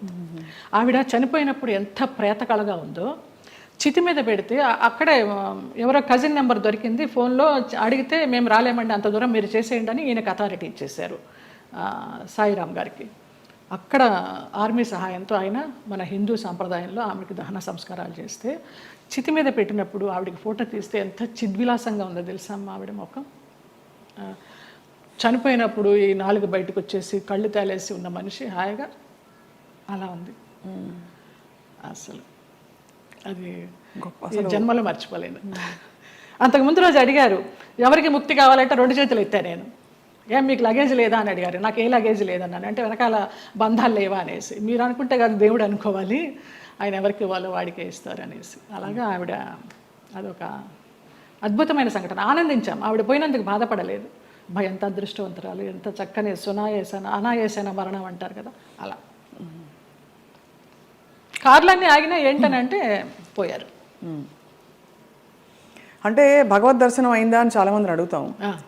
ఆవిడ చనిపోయినప్పుడు ఎంత ప్రేతకళగా ఉందో, చితి మీద పెడితే అక్కడే ఎవరో కజిన్ నెంబర్ దొరికింది, ఫోన్లో అడిగితే మేము రాలేమండి, అంత దూరం మీరు చేసేయండి అని ఈయనకు అథారిటీ ఇచ్చేశారు సాయిరామ్ గారికి. అక్కడ ఆర్మీ సహాయంతో ఆయన మన హిందూ సాంప్రదాయంలో ఆమెకి దహన సంస్కారాలు చేస్తే, చితి మీద పెట్టినప్పుడు ఆవిడకి ఫోటో తీస్తే ఎంత చిద్విలాసంగా ఉందో తెలుసా అమ్మ ఆవిడ ముఖం. చనిపోయినప్పుడు ఈ 4 బయటకు వచ్చేసి కళ్ళు తేలేసి ఉన్న మనిషి హాయిగా అలా ఉంది. అసలు అది జన్మలో మర్చిపోలేను. అంతకుముందు రోజు అడిగారు, ఎవరికి ముక్తి కావాలంటే 2 చేతులు ఎత్తా నేను, ఏం మీకు లగేజ్ లేదా అని అడిగారు. నాకు ఏ లగేజ్ లేదన్నాను. అంటే వెనకాల బంధాలు లేవా అనేసి. మీరు అనుకుంటే కాదు దేవుడు అనుకోవాలి, ఆయన ఎవరికి ఇవ్వాలో వాడికే ఇస్తారు అనేసి. అలాగా ఆవిడ అదొక అద్భుతమైన సంఘటన. ఆనందించాం, ఆవిడ పోయినందుకు బాధపడలేదు. ఎంత అదృష్టవంతరాలు, ఎంత చక్కని అనాయాసన మరణం అంటారు కదా, అలా. కార్లన్నీ ఆగినా ఏంటనంటే పోయారు. అంటే భగవద్ దర్శనం అయిందా అని చాలా మందిని అడుగుతాం,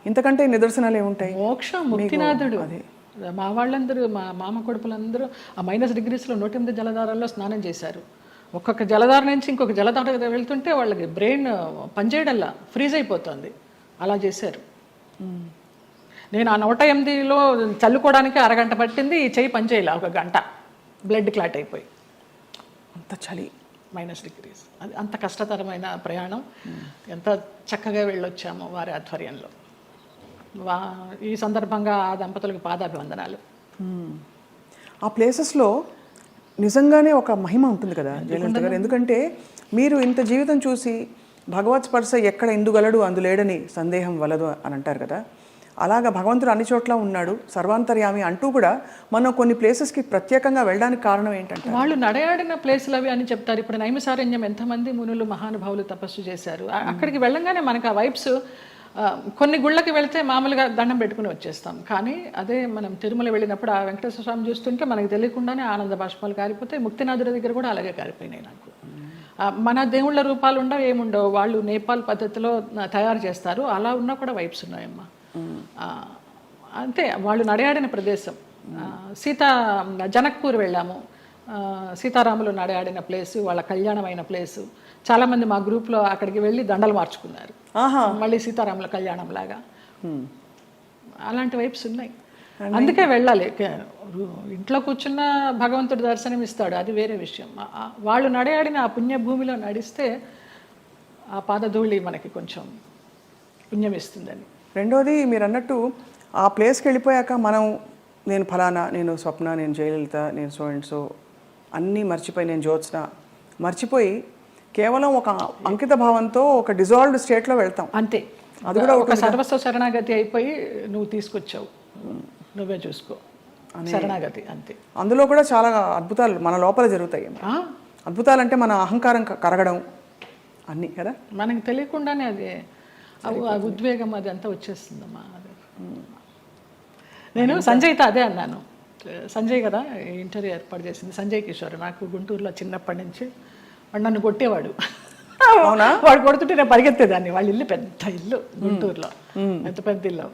ఇంతకంటే నిదర్శనాలు ఏముంటాయి? మోక్షం, ముక్తినాథుడు. మా వాళ్ళందరూ, మా మామ కొడుకులందరూ ఆ -degreesలో 108 జలధారాల్లో స్నానం చేశారు. ఒక్కొక్క జలధార నుంచి ఇంకొక జలధార వెళ్తుంటే వాళ్ళకి బ్రెయిన్ పనిచేయడంలా ఫ్రీజ్ అయిపోతుంది, అలా చేశారు. నేను ఆ 108లో చల్లుకోవడానికి అరగంట పట్టింది, ఈ చెయ్యి పనిచేయాల 1 గంట, బ్లడ్ క్లాట్ అయిపోయి. అంత చలి, -degrees. అది అంత కష్టతరమైన ప్రయాణం. ఎంత చక్కగా వెళ్ళొచ్చామో వారి ఆధ్వర్యంలో. ఈ సందర్భంగా ఆ దంపతులకు పాదాభివందనాలు. ఆ ప్లేసెస్లో నిజంగానే ఒక మహిమ ఉంటుంది కదా జయలలిత గారు, ఎందుకంటే మీరు ఇంత జీవితం చూసి భగవత్ స్పర్శ ఎక్కడ ఎందుగలడు అందులేడని సందేహం వలదు అని అంటారు కదా, అలాగా భగవంతుడు అన్ని చోట్ల ఉన్నాడు, సర్వాంతర్యామి అంటూ కూడా మనం కొన్ని ప్లేసెస్కి ప్రత్యేకంగా వెళ్ళడానికి కారణం ఏంటంటే వాళ్ళు నడయాడిన ప్లేసులు అవి అని చెప్తారు. ఇప్పుడు నైమిసారణ్యం ఎంతమంది మునులు మహానుభావులు తపస్సు చేశారు. అక్కడికి వెళ్ళంగానే మనకు ఆ వైబ్స్, కొన్ని గుళ్ళకి వెళితే మామూలుగా దండం పెట్టుకుని వచ్చేస్తాం, కానీ అదే మనం తిరుమల వెళ్ళినప్పుడు ఆ వెంకటేశ్వర స్వామి చూస్తుంటే మనకు తెలియకుండానే ఆనంద బాష్పాలు కారిపోతాయి. ముక్తినాథుడి దగ్గర కూడా అలాగే కారిపోయినాయి నాకు. మన దేవుళ్ళ రూపాలు ఉండవు, ఏముండవు, వాళ్ళు నేపాల్ పద్ధతిలో తయారు చేస్తారు, అలా ఉన్నా కూడా వైబ్స్ ఉన్నాయమ్మా. అంతే, వాళ్ళు నడయాడిన ప్రదేశం. జనక్పూర్ వెళ్ళాము, సీతారాములు నడయాడిన ప్లేసు, వాళ్ళ కళ్యాణమైన ప్లేసు. చాలామంది మా గ్రూప్లో అక్కడికి వెళ్ళి దండలు మార్చుకున్నారు, మళ్ళీ సీతారాముల కళ్యాణం లాగా. అలాంటి వైబ్స్ ఉన్నాయి. అందుకే వెళ్ళాలి. ఇంట్లో కూర్చున్న భగవంతుడు దర్శనం ఇస్తాడు, అది వేరే విషయం. వాళ్ళు నడయాడిన ఆ పుణ్యభూమిలో నడిస్తే ఆ పాదధూళి మనకి కొంచెం పుణ్యం ఇస్తుందని. రెండోది మీరు అన్నట్టు ఆ ప్లేస్కి వెళ్ళిపోయాక నేను ఫలానా, నేను స్వప్న, నేను జయలలిత, నేను సో అండ్ సో అన్నీ మర్చిపోయి, నేను జ్యోత్స్న మర్చిపోయి కేవలం ఒక అంకిత భావంతో ఒక డిజాల్వ్డ్ స్టేట్లో వెళ్తాం. అంతే, అది కూడా ఒక సర్వస్వ శరణాగతి అయిపోయి నువ్వు తీసుకొచ్చావు, నువ్వే చూసుకో, శరణాగతి అంతే. అందులో కూడా చాలా అద్భుతాలు మన లోపల జరుగుతాయి. అద్భుతాలు అంటే మన అహంకారం కరగడం అన్నీ కదా, మనకి తెలియకుండానే అది ఆ ఉద్వేగం అది అంతా వచ్చేస్తుందమ్మా. నేను సంజయ్తో అదే అన్నాను. సంజయ్ కదా ఇంటర్వ్యూ ఏర్పాటు చేసింది, సంజయ్ కిషోర్. నాకు గుంటూరులో చిన్నప్పటి నుంచి వాడు నన్ను కొట్టేవాడు. వాడు కొడుతుంటే నేను పరిగెత్తేదాన్ని. వాళ్ళ ఇల్లు పెద్ద ఇల్లు గుంటూరులో, పెద్ద పెద్ద ఇల్లు.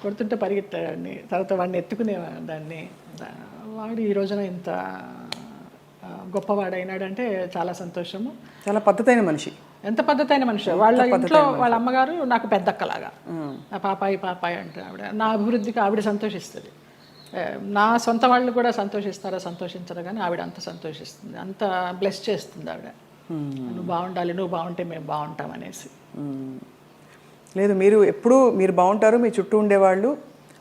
కొడుతుంటే పరిగెత్తేదాన్ని. తర్వాత వాడిని ఎత్తుకునేదాన్ని. వాడు ఈ రోజున ఇంత గొప్పవాడైనాడంటే చాలా సంతోషము. చాలా పద్ధతైన మనిషి. ఎంత పద్ధతైన మనిషి. వాళ్ళ ఇంట్లో వాళ్ళ అమ్మగారు నాకు పెద్దక్కలాగా, పాపాయి అంటే ఆవిడ. నా అభివృద్ధికి ఆవిడ సంతోషిస్తుంది. నా సొంత వాళ్ళు కూడా సంతోషిస్తారో సంతోషించరు, కానీ ఆవిడ అంత సంతోషిస్తుంది, అంత బ్లెస్ చేస్తుంది ఆవిడ. నువ్వు బాగుండాలి, నువ్వు బాగుంటే మేము బాగుంటాం అనేసి. లేదు, మీరు మీరు బాగుంటారు, మీ చుట్టూ ఉండేవాళ్ళు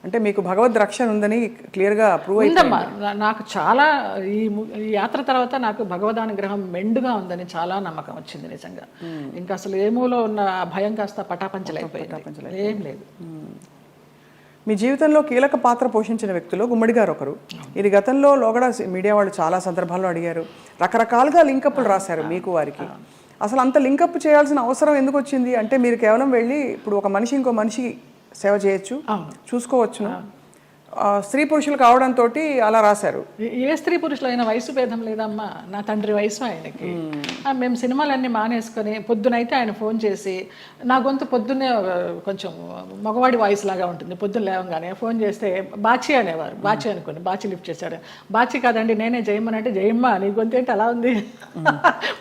అంటే మీకు భగవద్ రక్షణ ఉందని క్లియర్గా ప్రూవ్ అయిందమ్మా. నాకు చాలా ఈ యాత్ర తర్వాత నాకు భగవదానుగ్రహం మెండుగా ఉందని చాలా నమ్మకం వచ్చింది నిజంగా. ఇంకా అసలు ఏమూలో ఉన్న భయం కాస్త పటాపంచలైపోయింది, ఏం లేదు. మీ జీవితంలో కీలక పాత్ర పోషించిన వ్యక్తులు గుమ్మడి గారు ఒకరు. ఇది గతంలో లోగడ మీడియా వాళ్ళు చాలా సందర్భాల్లో అడిగారు, రకరకాలుగా లింకప్లు రాశారు మీకు వారికి. అసలు అంత లింకప్ చేయాల్సిన అవసరం ఎందుకు వచ్చింది? అంటే మీరు కేవలం వెళ్ళి ఇప్పుడు ఒక మనిషి ఇంకో మనిషి సేవ చేయొచ్చు, చూసుకోవచ్చును. స్త్రీ పురుషులు కావడంతో అలా రాశారు. ఏ స్త్రీ పురుషులైన వయసు భేదం లేదమ్మా. నా తండ్రి వయసు ఆయనకి. మేము సినిమాలన్నీ మానేసుకొని పొద్దునైతే ఆయన ఫోన్ చేసి, నా గొంతు పొద్దున్నే కొంచెం మగవాడి వాయిస్ లాగా ఉంటుంది. పొద్దున్న లేవగానే ఫోన్ చేస్తే బాచి అనేవారు. బాచి అనుకోండి, బాచి లిఫ్ట్ చేశాడు. బాచి కాదండి నేనే జయమ్మ అంటే, జయమ్మ నీ గొంతు ఏంటి అలా ఉంది,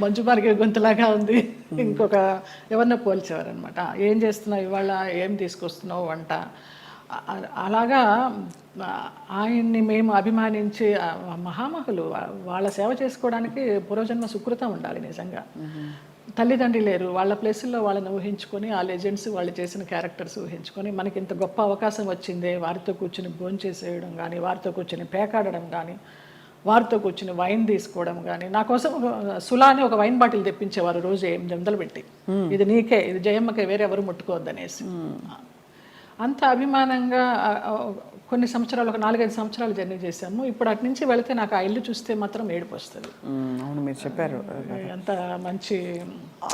మంచు మార్గే గొంతులాగా ఉంది. ఇంకొక ఎవరినో పోల్చేవారు అనమాట. ఏం చేస్తున్నావు ఇవాళ, ఏం తీసుకొస్తున్నావు వంట. అలాగా ఆయన్ని మేము అభిమానించి మహామహులు, వాళ్ళ సేవ చేసుకోవడానికి పూర్వజన్మ సుకృతం ఉండాలి నిజంగా. తల్లిదండ్రి లేరు, వాళ్ళ ప్లేసుల్లో వాళ్ళని ఊహించుకొని, ఆ లెజెండ్స్ వాళ్ళు చేసిన క్యారెక్టర్స్ ఊహించుకొని, మనకి ఇంత గొప్ప అవకాశం వచ్చిందే, వారితో కూర్చుని భోంచేసేయడం కానీ, వారితో కూర్చుని పేకాడడం కానీ, వారితో కూర్చుని వైన్ తీసుకోవడం కానీ. నా కోసం సులాని ఒక వైన్ బాటిల్ తెప్పించేవారు రోజు 800 పెట్టి, ఇది నీకే, ఇది జయమ్మకే, వేరే ఎవరు ముట్టుకోవద్దనేసి. అంత అభిమానంగా కొన్ని సంవత్సరాలు, ఒక 4-5 సంవత్సరాలు జర్నీ చేశాము. ఇప్పుడు అటు నుంచి వెళితే నాకు ఆ ఇల్లు చూస్తే మాత్రం ఏడుపు వస్తుంది. అవును, మీరు చెప్పారు. అంత మంచి.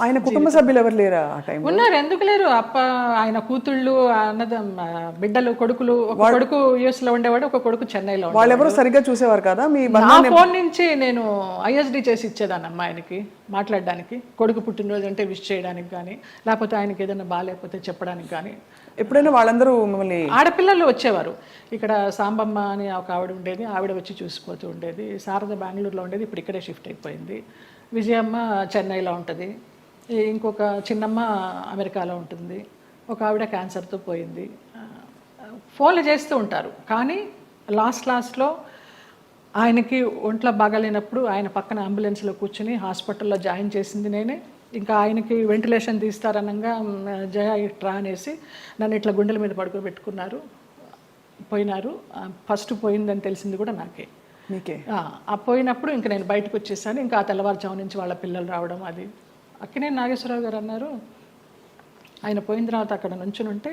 ఆయన కుటుంబ సభ్యులు ఎవరు లేరా ఆ టైం? ఉన్నారు, ఎందుకు లేరు. ఆయన కూతుళ్ళు, బిడ్డలు, కొడుకులు. ఒక కొడుకు US లో ఉండేవాడు, ఒక కొడుకు చెన్నైలో. వాళ్ళెవరూ సరిగ్గా చూసేవారు కదా. నా ఫోన్ నుంచి నేను ISD చేసి ఇచ్చేదాన్ని అమ్మాయికి మాట్లాడడానికి. కొడుకు పుట్టినరోజు అంటే విష్ చేయడానికి కానీ, లేకపోతే ఆయనకి ఏదైనా బాగాలేకపోతే చెప్పడానికి కానీ. ఎప్పుడైనా వాళ్ళందరూ మిమ్మల్ని, ఆడపిల్లలు వచ్చేవారు. ఇక్కడ సాంబమ్మ అని ఒక ఆవిడ ఉండేది, ఆవిడ వచ్చి చూసిపోతూ ఉండేది. శారద బెంగళూరులో ఉండేది, ఇప్పుడు ఇక్కడే షిఫ్ట్ అయిపోయింది. విజయమ్మ చెన్నైలో ఉంటుంది, ఇంకొక చిన్నమ్మ అమెరికాలో ఉంటుంది, ఒక ఆవిడ క్యాన్సర్తో పోయింది. ఫోన్లు చేస్తూ ఉంటారు. కానీ లాస్ట్లో ఆయనకి ఒంట్లో బాగాలేనప్పుడు ఆయన పక్కన అంబులెన్స్లో కూర్చుని హాస్పిటల్లో జాయిన్ చేసింది నేనే. ఇంకా ఆయనకి వెంటిలేషన్ తీస్తారనగా జయ ఇట్రా అనేసి నన్ను ఇట్లా గుండెల మీద పడుకోబెట్టుకున్నారు, పోయినారు. ఫస్ట్ పోయిందని తెలిసింది కూడా నాకే. పోయినప్పుడు ఇంకా నేను బయటకు వచ్చేసాను. ఇంకా ఆ తెల్లవారుజాము నుంచి వాళ్ళ పిల్లలు రావడం, అది అక్కినేని నాగేశ్వరరావు గారు అన్నారు, ఆయన పోయిన తర్వాత అక్కడ నుంచుని ఉంటే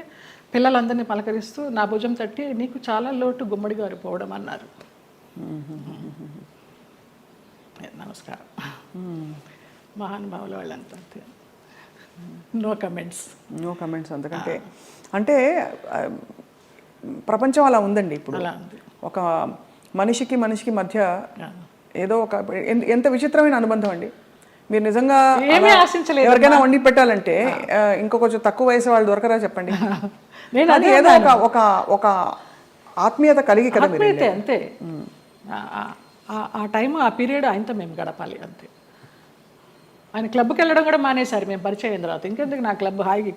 పిల్లలందరినీ పలకరిస్తూ నా భుజం తట్టి, నీకు చాలా లోటు గుమ్మడి గారు పోవడం అన్నారు. నమస్కారం. మహానుభావులు వాళ్ళంతా. No comments. అందుకంటే అంటే ప్రపంచం అలా ఉందండి ఇప్పుడు. ఒక మనిషికి మధ్య ఏదో ఒక ఎంత విచిత్రమైన అనుబంధం అండి. మీరు నిజంగా ఎవరికైనా వండి పెట్టాలంటే ఇంకో కొంచెం తక్కువ వయసు వాళ్ళు దొరకరా చెప్పండి. ఏదో ఒక ఆత్మీయత కలిగి కదా అంతే. ఆ టైం, ఆ పీరియడ్ ఆయనతో మేము గడపాలి అంతే. ఆయన క్లబ్కి వెళ్ళడం కూడా మానేశారు మేము పరిచయం అయిన తర్వాత. ఇంకెందుకు నా క్లబ్, హాయిగా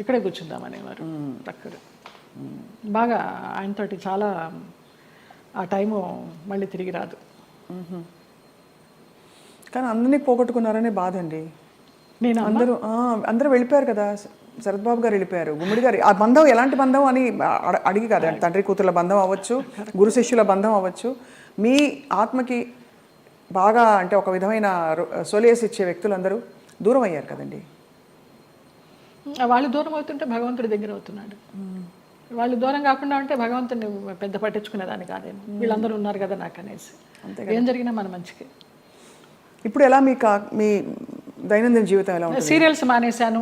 ఇక్కడే కూర్చుందామనేవారు అక్కడ. బాగా ఆయనతోటి చాలా ఆ టైము మళ్ళీ తిరిగి రాదు. కానీ అందరినీ పోగొట్టుకున్నారనే బాధ అండి. నేను అందరూ వెళ్ళిపోయారు కదా, శరత్ బాబు గారు వెళ్ళిపోయారు, గుమ్మడి గారు. ఆ బంధం ఎలాంటి బంధం అని అడిగి కదా, తండ్రి కూతుర్ల బంధం అవ్వచ్చు, గురు శిష్యుల బంధం అవ్వచ్చు, మీ ఆత్మకి బాగా అంటే ఒక విధమైన సొలేస్ ఇచ్చే వ్యక్తులందరూ దూరం అయ్యారు కదండి. వాళ్ళు దూరం అవుతుంటే భగవంతుడి దగ్గర అవుతున్నాడు. వాళ్ళు దూరం కాకుండా ఉంటే భగవంతుడిని పెద్ద పట్టించుకునేదాన్ని కాదేమో. వీళ్ళందరూ ఉన్నారు కదా నాకు అనేసి, ఏం జరిగినా మన మంచికి. ఇప్పుడు ఎలా మీ దైనందిన జీవితం ఎలా ఉంటుంది? సీరియల్స్ మానేశాను,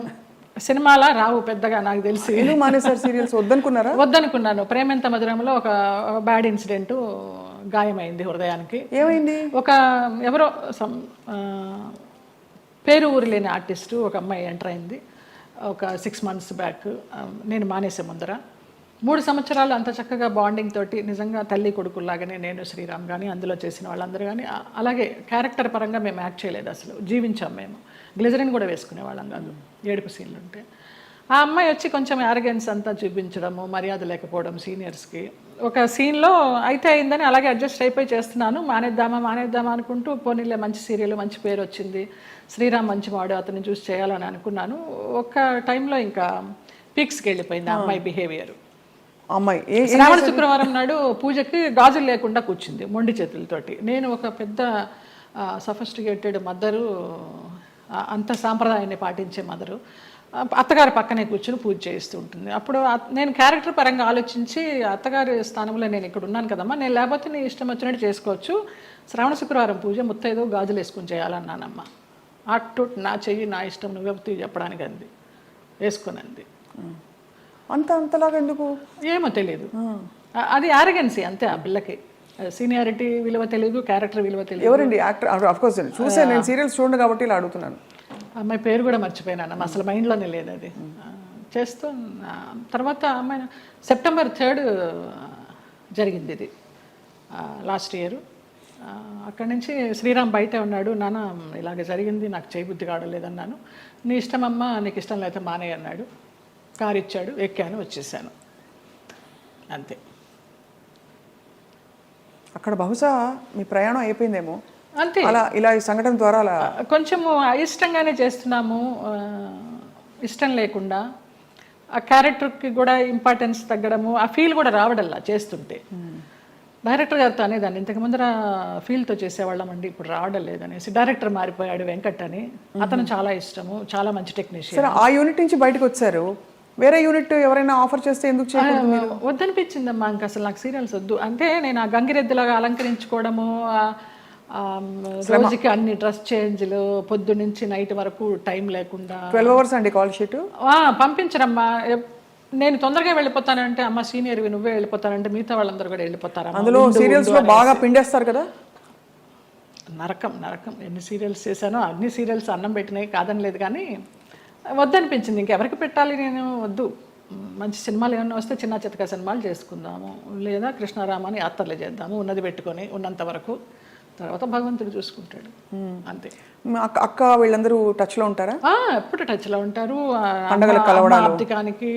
సినిమాలా రావు పెద్దగా నాకు తెలిసి. ఎందుకు మానేశారు సీరియల్స్? వద్దనుకున్నారా? వద్దనుకున్నాను. ప్రేమెంత మధురంలో ఒక బ్యాడ్ ఇన్సిడెంట్, గాయమైంది హృదయానికి. ఏమైంది? ఎవరో పేరు ఊరు లేని ఆర్టిస్టు ఒక అమ్మాయి ఎంటర్ అయింది ఒక 6 months బ్యాక్. నేను మానేసే ముందర 3 సంవత్సరాలు అంత చక్కగా బాండింగ్ తోటి నిజంగా తల్లి కొడుకుల్లాగానే నేను, శ్రీరామ్ కానీ అందులో చేసిన వాళ్ళందరూ కానీ అలాగే క్యారెక్టర్ పరంగా మేము యాక్ట్ చేయలేదు, అసలు జీవించాం. మేము గ్లిజరిన్ కూడా వేసుకునే వాళ్ళం కాదు ఏడుపు సీన్లు ఉంటే. ఆ అమ్మాయి వచ్చి కొంచెం యారగెన్స్ అంతా చూపించడము, మర్యాద లేకపోవడం సీనియర్స్కి. ఒక సీన్లో అయితే అయిందని అలాగే అడ్జస్ట్ అయిపోయి చేస్తున్నాను. మానేద్దామా అనుకుంటూ పోనీలే మంచి సీరియల్, మంచి పేరు వచ్చింది, శ్రీరామ్ మంచి వాడు, అతన్ని చూసి చేయాలని అనుకున్నాను. ఒక టైంలో ఇంకా పీక్స్కి వెళ్ళిపోయింది ఆ అమ్మాయి బిహేవియర్. అమ్మాయి శ్రావణ శుక్రవారం నాడు పూజకి గాజులు లేకుండా కూర్చుంది మొండి చేతులతోటి. నేను ఒక పెద్ద సఫిస్టికేటెడ్ మదరు, అంత సాంప్రదాయాన్ని పాటించే మదరు, అత్తగారి పక్కనే కూర్చుని పూజ చేస్తూ ఉంటుంది. అప్పుడు నేను క్యారెక్టర్ పరంగా ఆలోచించి, అత్తగారి స్థానంలో నేను ఇక్కడ ఉన్నాను కదమ్మా, నేను లేకపోతే నీ ఇష్టం వచ్చినట్టు చేసుకోవచ్చు, శ్రావణ శుక్రవారం పూజ ముత్తైదో గాజులు వేసుకుని చేయాలన్నానమ్మా. అటు నా చెయ్యి నా ఇష్టం, నువ్వు చెప్పడానికి అంది, వేసుకునంది. అంతలాగా ఎందుకు ఏమో తెలియదు, అది యారగెన్సీ అంతే. ఆ పిల్లకి సీనియారిటీ విలువ తెలియదు, క్యారెక్టర్ విలువ తెలియదు. ఎవరండి యాక్టర్? ఆఫ్ కోర్స్ చూసే, నేను సీరియల్స్ చూడండి కాబట్టి ఇలా అడుగుతున్నాను. అమ్మాయి పేరు కూడా మర్చిపోయినాను, అసలు మైండ్లోనే లేదు అది. చేస్తూ తర్వాత అమ్మాయి September 3 జరిగింది ఇది, లాస్ట్ ఇయర్. అక్కడి నుంచి శ్రీరామ్ బయట ఉన్నాడు, నాన్న ఇలాగ జరిగింది, నాకు చేయబుద్ధి కావడలేదన్నాను. నీ ఇష్టమమ్మా, నీకు ఇష్టం లేకపోతే మానే అన్నాడు. కారు ఇచ్చాడు, ఎక్కాను, వచ్చేసాను, అంతే. అక్కడ బహుశా మీ ప్రయాణం అయిపోయిందేమో అంతే. అలా ఇలా ఈ సంఘటన ద్వారా అలా కొంచెము అయిష్టంగానే చేస్తున్నాము, ఇష్టం లేకుండా. ఆ క్యారెక్టర్కి కూడా ఇంపార్టెన్స్ తగ్గడము, ఆ ఫీల్ కూడా రావడల్లా చేస్తుంటే. డైరెక్టర్ గారితో అనేదాన్ని, ఇంతకు ముందర ఫీల్తో చేసేవాళ్ళం అండి, ఇప్పుడు రావడం లేదనేసి. డైరెక్టర్ మారిపోయాడు, వెంకట్ అని, అతను చాలా ఇష్టము, చాలా మంచి టెక్నీషియన్. ఆ యూనిట్ నుంచి బయటకు వచ్చారు, వేరే యూనిట్ ఎవరైనా ఆఫర్ చేస్తే ఎందుకు చేయకూడదు? వద్దనిపించిందమ్మా, ఇంక అసలు నాకు సీరియల్స్ వద్దు. అంటే నేను ఆ గంగిరెద్దులాగా అలంకరించుకోవడము, రోజుకి అన్ని డ్రెస్ చేంజ్లు, పొద్దు నుంచి నైట్ వరకు టైం లేకుండా. 12 hours అండి కాల్ షీట్. పంపించరమ్మా. నేను తొందరగా వెళ్ళిపోతానంటే, అమ్మ సీనియర్వి నువ్వే వెళ్ళిపోతానంటే మిగతా వాళ్ళందరూ కూడా వెళ్ళిపోతారు. అందులో సీరియల్స్ లో బాగా పిండేస్తారు కదా. నరకం. ఎన్ని సీరియల్స్ చేశానో అన్ని సీరియల్స్ అన్నం పెట్టినాయి, కాదని లేదు, కానీ వద్దనిపించింది. ఇంకెవరికి పెట్టాలి, నేను వద్దు. మంచి సినిమాలు ఏమన్నా వస్తే చిన్న చితక సినిమాలు చేసుకుందాము, లేదా కృష్ణారామాని యాత్రలు చేద్దాము, ఉన్నది పెట్టుకొని ఉన్నంత వరకు, తర్వాత భగవంతుడు చూసుకుంటాడు, అంతే. అక్క వీళ్ళందరూ టచ్లో ఉంటారా? ఎప్పుడు టచ్లో ఉంటారు. అబ్దికానికి,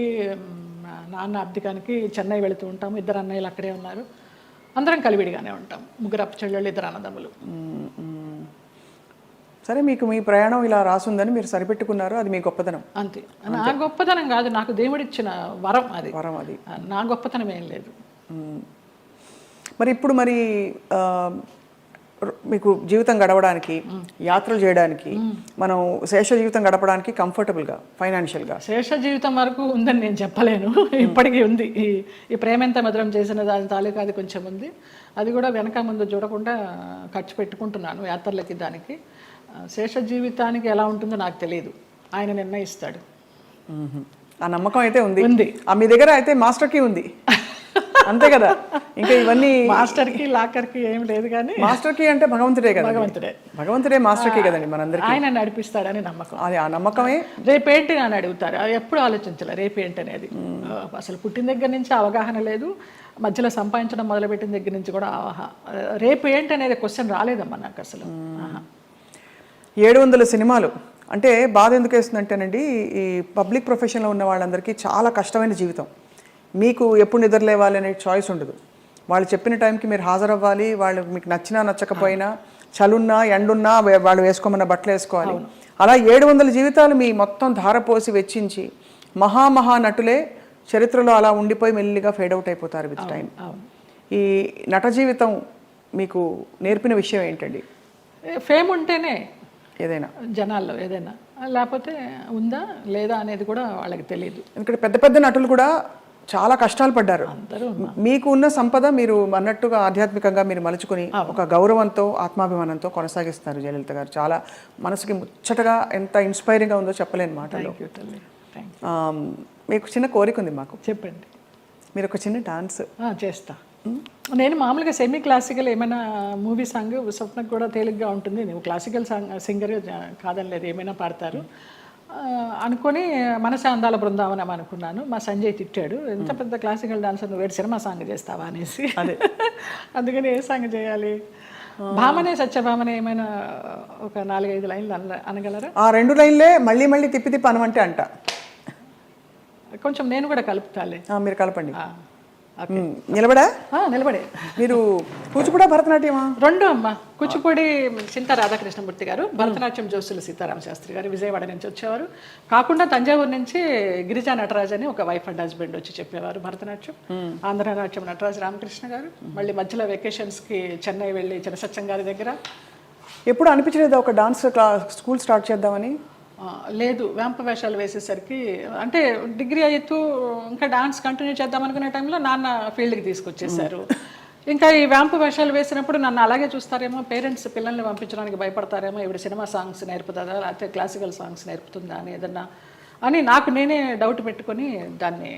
నాన్న అబ్దికానికి చెన్నై వెళుతూ ఉంటాము, 2 అన్నయ్యలు అక్కడే ఉన్నారు, అందరం కలివిడిగానే ఉంటాం, 3 చెల్లెళ్ళు, 2 అన్నదమ్ములు. సరే, మీకు మీ ప్రయాణం ఇలా రాసుందని మీరు సరిపెట్టుకున్నారు, అది మీ గొప్పతనం. అంతే. నా గొప్పతనం కాదు, నాకు దేవుడిచ్చిన వరం అది. నా గొప్పతనం ఏం లేదు. మరి ఇప్పుడు మీకు జీవితం గడవడానికి, యాత్రలు చేయడానికి, మనం శేష జీవితం గడపడానికి కంఫర్టబుల్గా, ఫైనాన్షియల్గా? శేష జీవితం వరకు ఉందని నేను చెప్పలేను, ఇప్పటికీ ఉంది. ఈ ప్రేమెంత మధురం చేసిన దాని తాలూకా అది కొంచెం ఉంది, అది కూడా వెనక ముందు చూడకుండా ఖర్చు పెట్టుకుంటున్నాను యాత్రలకి, దానికి. శేష జీవితానికి ఎలా ఉంటుందో నాకు తెలియదు, ఆయన నిర్ణయిస్తాడు. ఆ నమ్మకం అయితే ఉంది. మీ దగ్గర అయితే మాస్టర్ కీ ఉంది, అంతే కదా? ఇంకా ఇవన్నీ మాస్టర్కి లాకర్కి ఏం లేదు, కానీ మాస్టర్ కీ అంటే భగవంతుడే కదా. భగవంతుడే మాస్టర్ కీ కదండి మనందరికీ. ఆయన నడిపిస్తాడని నమ్మకం. అది ఆ నమ్మకమే. రేపేంటి అని అడుగుతారు, ఎప్పుడు ఆలోచించాలి రేపేంటి అనేది. అసలు పుట్టిన దగ్గర నుంచి అవగాహన లేదు, మధ్యలో సంపాదించడం మొదలుపెట్టిన దగ్గర నుంచి కూడా రేపు ఏంటి అనేది క్వశ్చన్ రాలేదమ్మా నాకు అసలు. 700 సినిమాలు అంటే బాధ ఎందుకు వేస్తుందంటేనండి, ఈ పబ్లిక్ ప్రొఫెషన్లో ఉన్న వాళ్ళందరికీ చాలా కష్టమైన జీవితం. మీకు ఎప్పుడు నిద్ర లేవాలి అనే చాయిస్ ఉండదు. వాళ్ళు చెప్పిన టైంకి మీరు హాజరవ్వాలి. వాళ్ళు మీకు నచ్చినా నచ్చకపోయినా, చలున్నా ఎండున్నా వాళ్ళు వేసుకోమన్న బట్టలు వేసుకోవాలి. అలా 700 జీవితాలు మీ మొత్తం ధారపోసి వెచ్చించి మహా నటులే చరిత్రలో అలా ఉండిపోయి మెల్లిగా ఫేడ్ అవుట్ అయిపోతారు విత్ టైం. ఈ నట జీవితం మీకు నేర్పిన విషయం ఏంటండి? ఫేమ్ ఉంటేనే ఏదైనా జనాల్లో ఏదైనా, లేకపోతే ఉందా లేదా అనేది కూడా వాళ్ళకి తెలియదు. ఎందుకంటే పెద్ద పెద్ద నటులు కూడా చాలా కష్టాలు పడ్డారు. మీకు ఉన్న సంపద మీరు అన్నట్టుగా ఆధ్యాత్మికంగా మీరు మలుచుకుని ఒక గౌరవంతో ఆత్మాభిమానంతో కొనసాగిస్తున్నారు జయలలిత గారు. చాలా మనసుకి ముచ్చటగా ఎంత ఇన్స్పైరింగ్గా ఉందో చెప్పలేని మాటలు. మీకు చిన్న కోరిక ఉంది మాకు. చెప్పండి. మీరు ఒక చిన్న డాన్స్ చేస్తా. నేను మామూలుగా సెమీ క్లాసికల్ ఏమైనా మూవీ సాంగ్ స్వప్నకు కూడా తేలిగ్గా ఉంటుంది. నువ్వు క్లాసికల్ సింగర్ కాదని లేదు, ఏమైనా పాడతారు అనుకొని మనసే అందాల బృందావనం అనుకున్నాను. మా సంజయ్ తిట్టాడు, ఎంత పెద్ద క్లాసికల్ డాన్సర్ నువ్వు వేడి సినిమా సాంగ్ చేస్తావా అనేసి. అందుకని ఏ సాంగ్ చేయాలి? భామనే సత్యభామనే ఏమైనా ఒక 4-5 లైన్లు అనగలరా? ఆ 2 లైన్లే మళ్ళీ మళ్ళీ తిప్పి అనమంటే అంట. కొంచెం నేను కూడా కలుపుతాలే. మీరు కలపండి. నిలబడే మీరు కూచిపూడి భరతనాట్యమా? 2 అమ్మ. కూచిపూడి చింతా రాధాకృష్ణమూర్తి గారు, భరతనాట్యం జోసుల సీతారామ శాస్త్రి గారు విజయవాడ నుంచి వచ్చేవారు. కాకుండా తంజావూరు నుంచి గిరిజా నటరాజ్ అని ఒక వైఫ్ అండ్ హస్బెండ్ వచ్చి చెప్పేవారు భరతనాట్యం. ఆంధ్రనాట్యం నటరాజ్ రామకృష్ణ గారు. మళ్ళీ మధ్యలో వెకేషన్స్కి చెన్నై వెళ్ళి చినసత్యం గారి దగ్గర. ఎప్పుడు అనిపించలేదు ఒక డాన్స్ స్కూల్ స్టార్ట్ చేద్దామని? లేదు, వేంప వేషాలు వేసేసరికి, అంటే డిగ్రీ అవుతూ ఇంకా డాన్స్ కంటిన్యూ చేద్దాం అనుకునే టైంలో నాన్న ఫీల్డ్కి తీసుకొచ్చేసారు. ఇంకా ఈ వేంప వేషాలు వేసినప్పుడు నన్ను అలాగే చూస్తారేమో, పేరెంట్స్ పిల్లల్ని పంపించడానికి భయపడతారేమో, ఇవి సినిమా సాంగ్స్ నేర్పుతుందా లేకపోతే క్లాసికల్ సాంగ్స్ నేర్పుతుందా అని ఏదన్నా అని నాకు నేనే డౌట్ పెట్టుకొని దాన్ని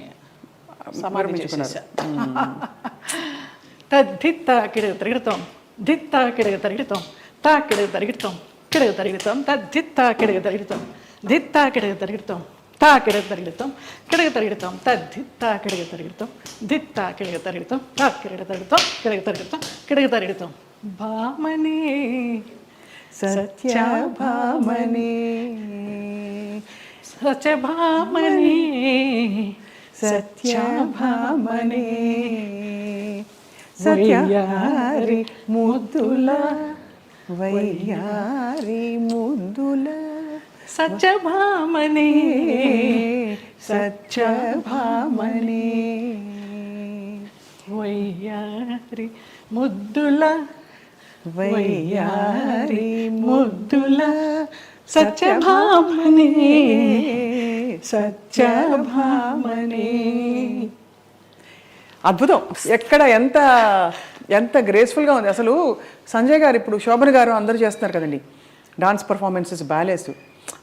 సమారంభించేసాను. ధిత్త కిడగ తిరుగుతాం, ధిత్త కిడగ తిరుగుతాం, తా కిడగ తిరుగుతాం, కిడగ తిరుగుతాం, దిత్త కిడగ తిరుగుతాం, దిత్త కిడగ తిరుగుతాం, తా కిడగ తిరుగుతాం, కిడగ తిరుగుతాం, దిత్త కిడగ తిరుగుతాం, దిత్త కిడగ తిరుగుతాం, తా కిడగ తిరుగుతాం, కిడగ తిరుగుతాం, కిడగ తిరుగుతాం. భామనే సత్యభామనే, సత్యభామనే, సత్యభామనే, సత్యారి ముద్దుల వయ్యారి ముద్దుల సత్యభామనే, సత్యభామనే, వయ్యారి ముద్దుల వయ్యారి ముద్దుల సత్యభామనే, సత్యభామనే. అద్భుతం. ఎక్కడ ఎంత ఎంత గ్రేస్ఫుల్గా ఉంది అసలు. సంజయ్ గారు, ఇప్పుడు శోభన్ గారు అందరూ చేస్తున్నారు కదండి డాన్స్ పర్ఫార్మెన్సెస్, బ్యాలేస్.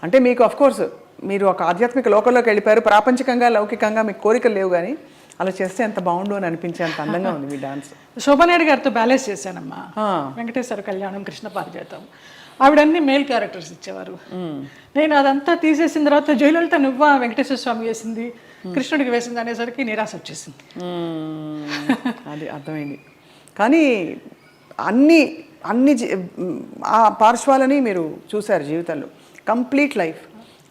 అంటే మీకు అఫ్కోర్స్ మీరు ఒక ఆధ్యాత్మిక లోకంలోకి వెళ్ళిపోయారు. ప్రాపంచికంగా లౌకికంగా మీకు కోరికలు లేవు, కానీ అలా చేస్తే ఎంత బాగుండు అని అనిపించే అంత అందంగా ఉంది మీ డాన్స్. శోభనాయుడు గారితో బ్యాలెన్స్ చేశానమ్మా. వెంకటేశ్వర కళ్యాణం, కృష్ణ పారిజాతం, ఆవిడన్నీ మేల్ క్యారెక్టర్స్ ఇచ్చేవారు. నేను అదంతా తీసేసిన తర్వాత జయలలిత నువ్వా వెంకటేశ్వర స్వామి వేసింది, కృష్ణుడికి వేసింది అనేసరికి నిరాశ వచ్చేసింది. అది అర్థమైంది. కానీ అన్ని అన్ని ఆ పార్శ్వాలని మీరు చూశారు జీవితంలో. కంప్లీట్ లైఫ్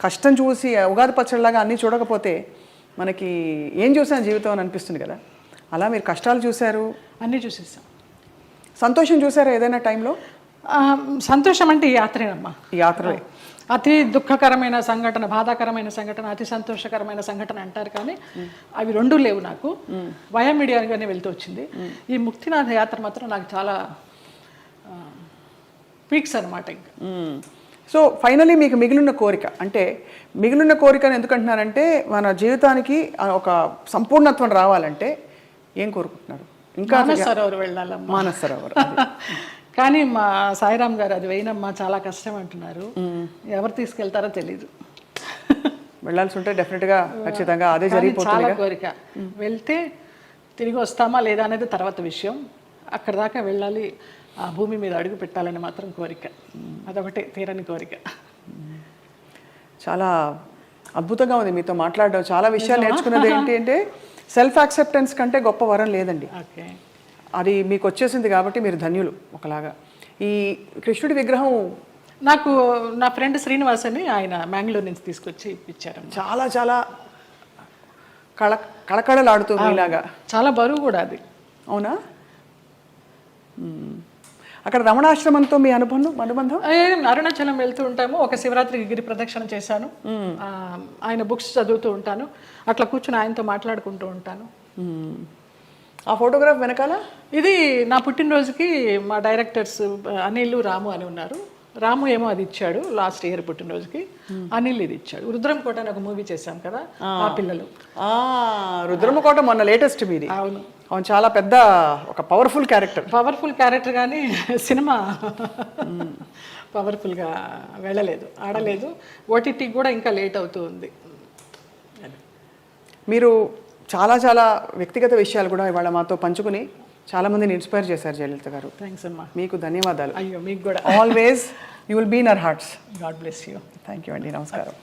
కష్టం చూసి ఉగాది పచ్చడిలాగా అన్నీ చూడకపోతే మనకి ఏం చూసాను జీవితం అని అనిపిస్తుంది కదా. అలా మీరు కష్టాలు చూశారు, అన్నీ చూసేసాం. సంతోషం చూసారా ఏదైనా టైంలో? సంతోషం అంటే ఈ యాత్రేనమ్మా. ఈ యాత్రే అతి దుఃఖకరమైన సంఘటన, బాధాకరమైన సంఘటన, అతి సంతోషకరమైన సంఘటన అంటారు, కానీ అవి 2 లేవు నాకు. వయా మీడియాగానే వెళ్తూ వచ్చింది. ఈ ముక్తినాథ యాత్ర మాత్రం నాకు చాలా పీక్స్ అనమాట. ఇంకా సో ఫైనలీ మీకు మిగిలిన కోరిక, అంటే మిగిలిన కోరికను ఎందుకంటున్నారంటే మన జీవితానికి ఒక సంపూర్ణత్వం రావాలంటే ఏం కోరుకుంటున్నారు? ఇంకా మానస సరోవర్ వెళ్ళాలమ్మా. మానస సరోవర్ కానీ మా సాయిరామ్ గారు అది వేయనమ్మా చాలా కష్టం అంటున్నారు. ఎవరు తీసుకెళ్తారో తెలీదు. వెళ్ళాల్సి ఉంటే డెఫినెట్గా ఖచ్చితంగా అదే జరిగిపోతుంది. చాలా కోరిక. వెళ్తే తిరిగి వస్తామా లేదా అనేది తర్వాత విషయం. అక్కడ దాకా వెళ్ళాలి, ఆ భూమి మీద అడుగు పెట్టాలని మాత్రం కోరిక. అదొకటి తీరని కోరిక. చాలా అద్భుతంగా ఉంది మీతో మాట్లాడడం. చాలా విషయాలు నేర్చుకున్నది ఏంటి అంటే సెల్ఫ్ యాక్సెప్టెన్స్ కంటే గొప్ప వరం లేదండి. ఓకే, అది మీకు వచ్చేసింది కాబట్టి మీరు ధన్యులు. ఒకలాగా ఈ కృష్ణుడి విగ్రహం నాకు నా ఫ్రెండ్ శ్రీనివాస్ అని ఆయన మ్యాంగ్లూర్ నుంచి తీసుకొచ్చి ఇప్పించారు. చాలా చాలా కళకళలాడుతూ మీలాగా. చాలా బరువు కూడా అది. అవునా? అక్కడ రమణాశ్రమంతో మీ అనుబంధం? అరుణాచలం వెళ్తూ ఉంటాము. ఒక శివరాత్రికి గిరి ప్రదక్షిణ చేశాను. ఆయన బుక్స్ చదువుతూ ఉంటాను. అట్లా కూర్చుని ఆయనతో మాట్లాడుకుంటూ ఉంటాను. ఆ ఫోటోగ్రాఫ్ వెనకాల ఇది నా పుట్టినరోజుకి మా డైరెక్టర్స్ అనిల్, రాము అని ఉన్నారు. రాము ఏమో అది ఇచ్చాడు లాస్ట్ ఇయర్ పుట్టినరోజుకి. అనిల్ ఇది ఇచ్చాడు. రుద్రంకోట అని ఒక మూవీ చేశాం కదా, ఆ పిల్లలు. రుద్రమకోట మొన్న లేటెస్ట్ మీది. అవును, అవును, చాలా పెద్ద ఒక పవర్ఫుల్ క్యారెక్టర్ కానీ సినిమా పవర్ఫుల్గా వెళ్ళలేదు, ఆడలేదు. ఓటీటీకి కూడా ఇంకా లేట్ అవుతూ ఉంది. మీరు చాలా చాలా వ్యక్తిగత విషయాలు కూడా ఇవాళ మాతో పంచుకుని చాలామందిని ఇన్స్పైర్ చేశారు జయలలిత గారు. థ్యాంక్స్ అమ్మా. మీకు ధన్యవాదాలు. అయ్యో, మీకు కూడా. Always you will be in our hearts. God bless you. Thank you అండి. నమస్కారం.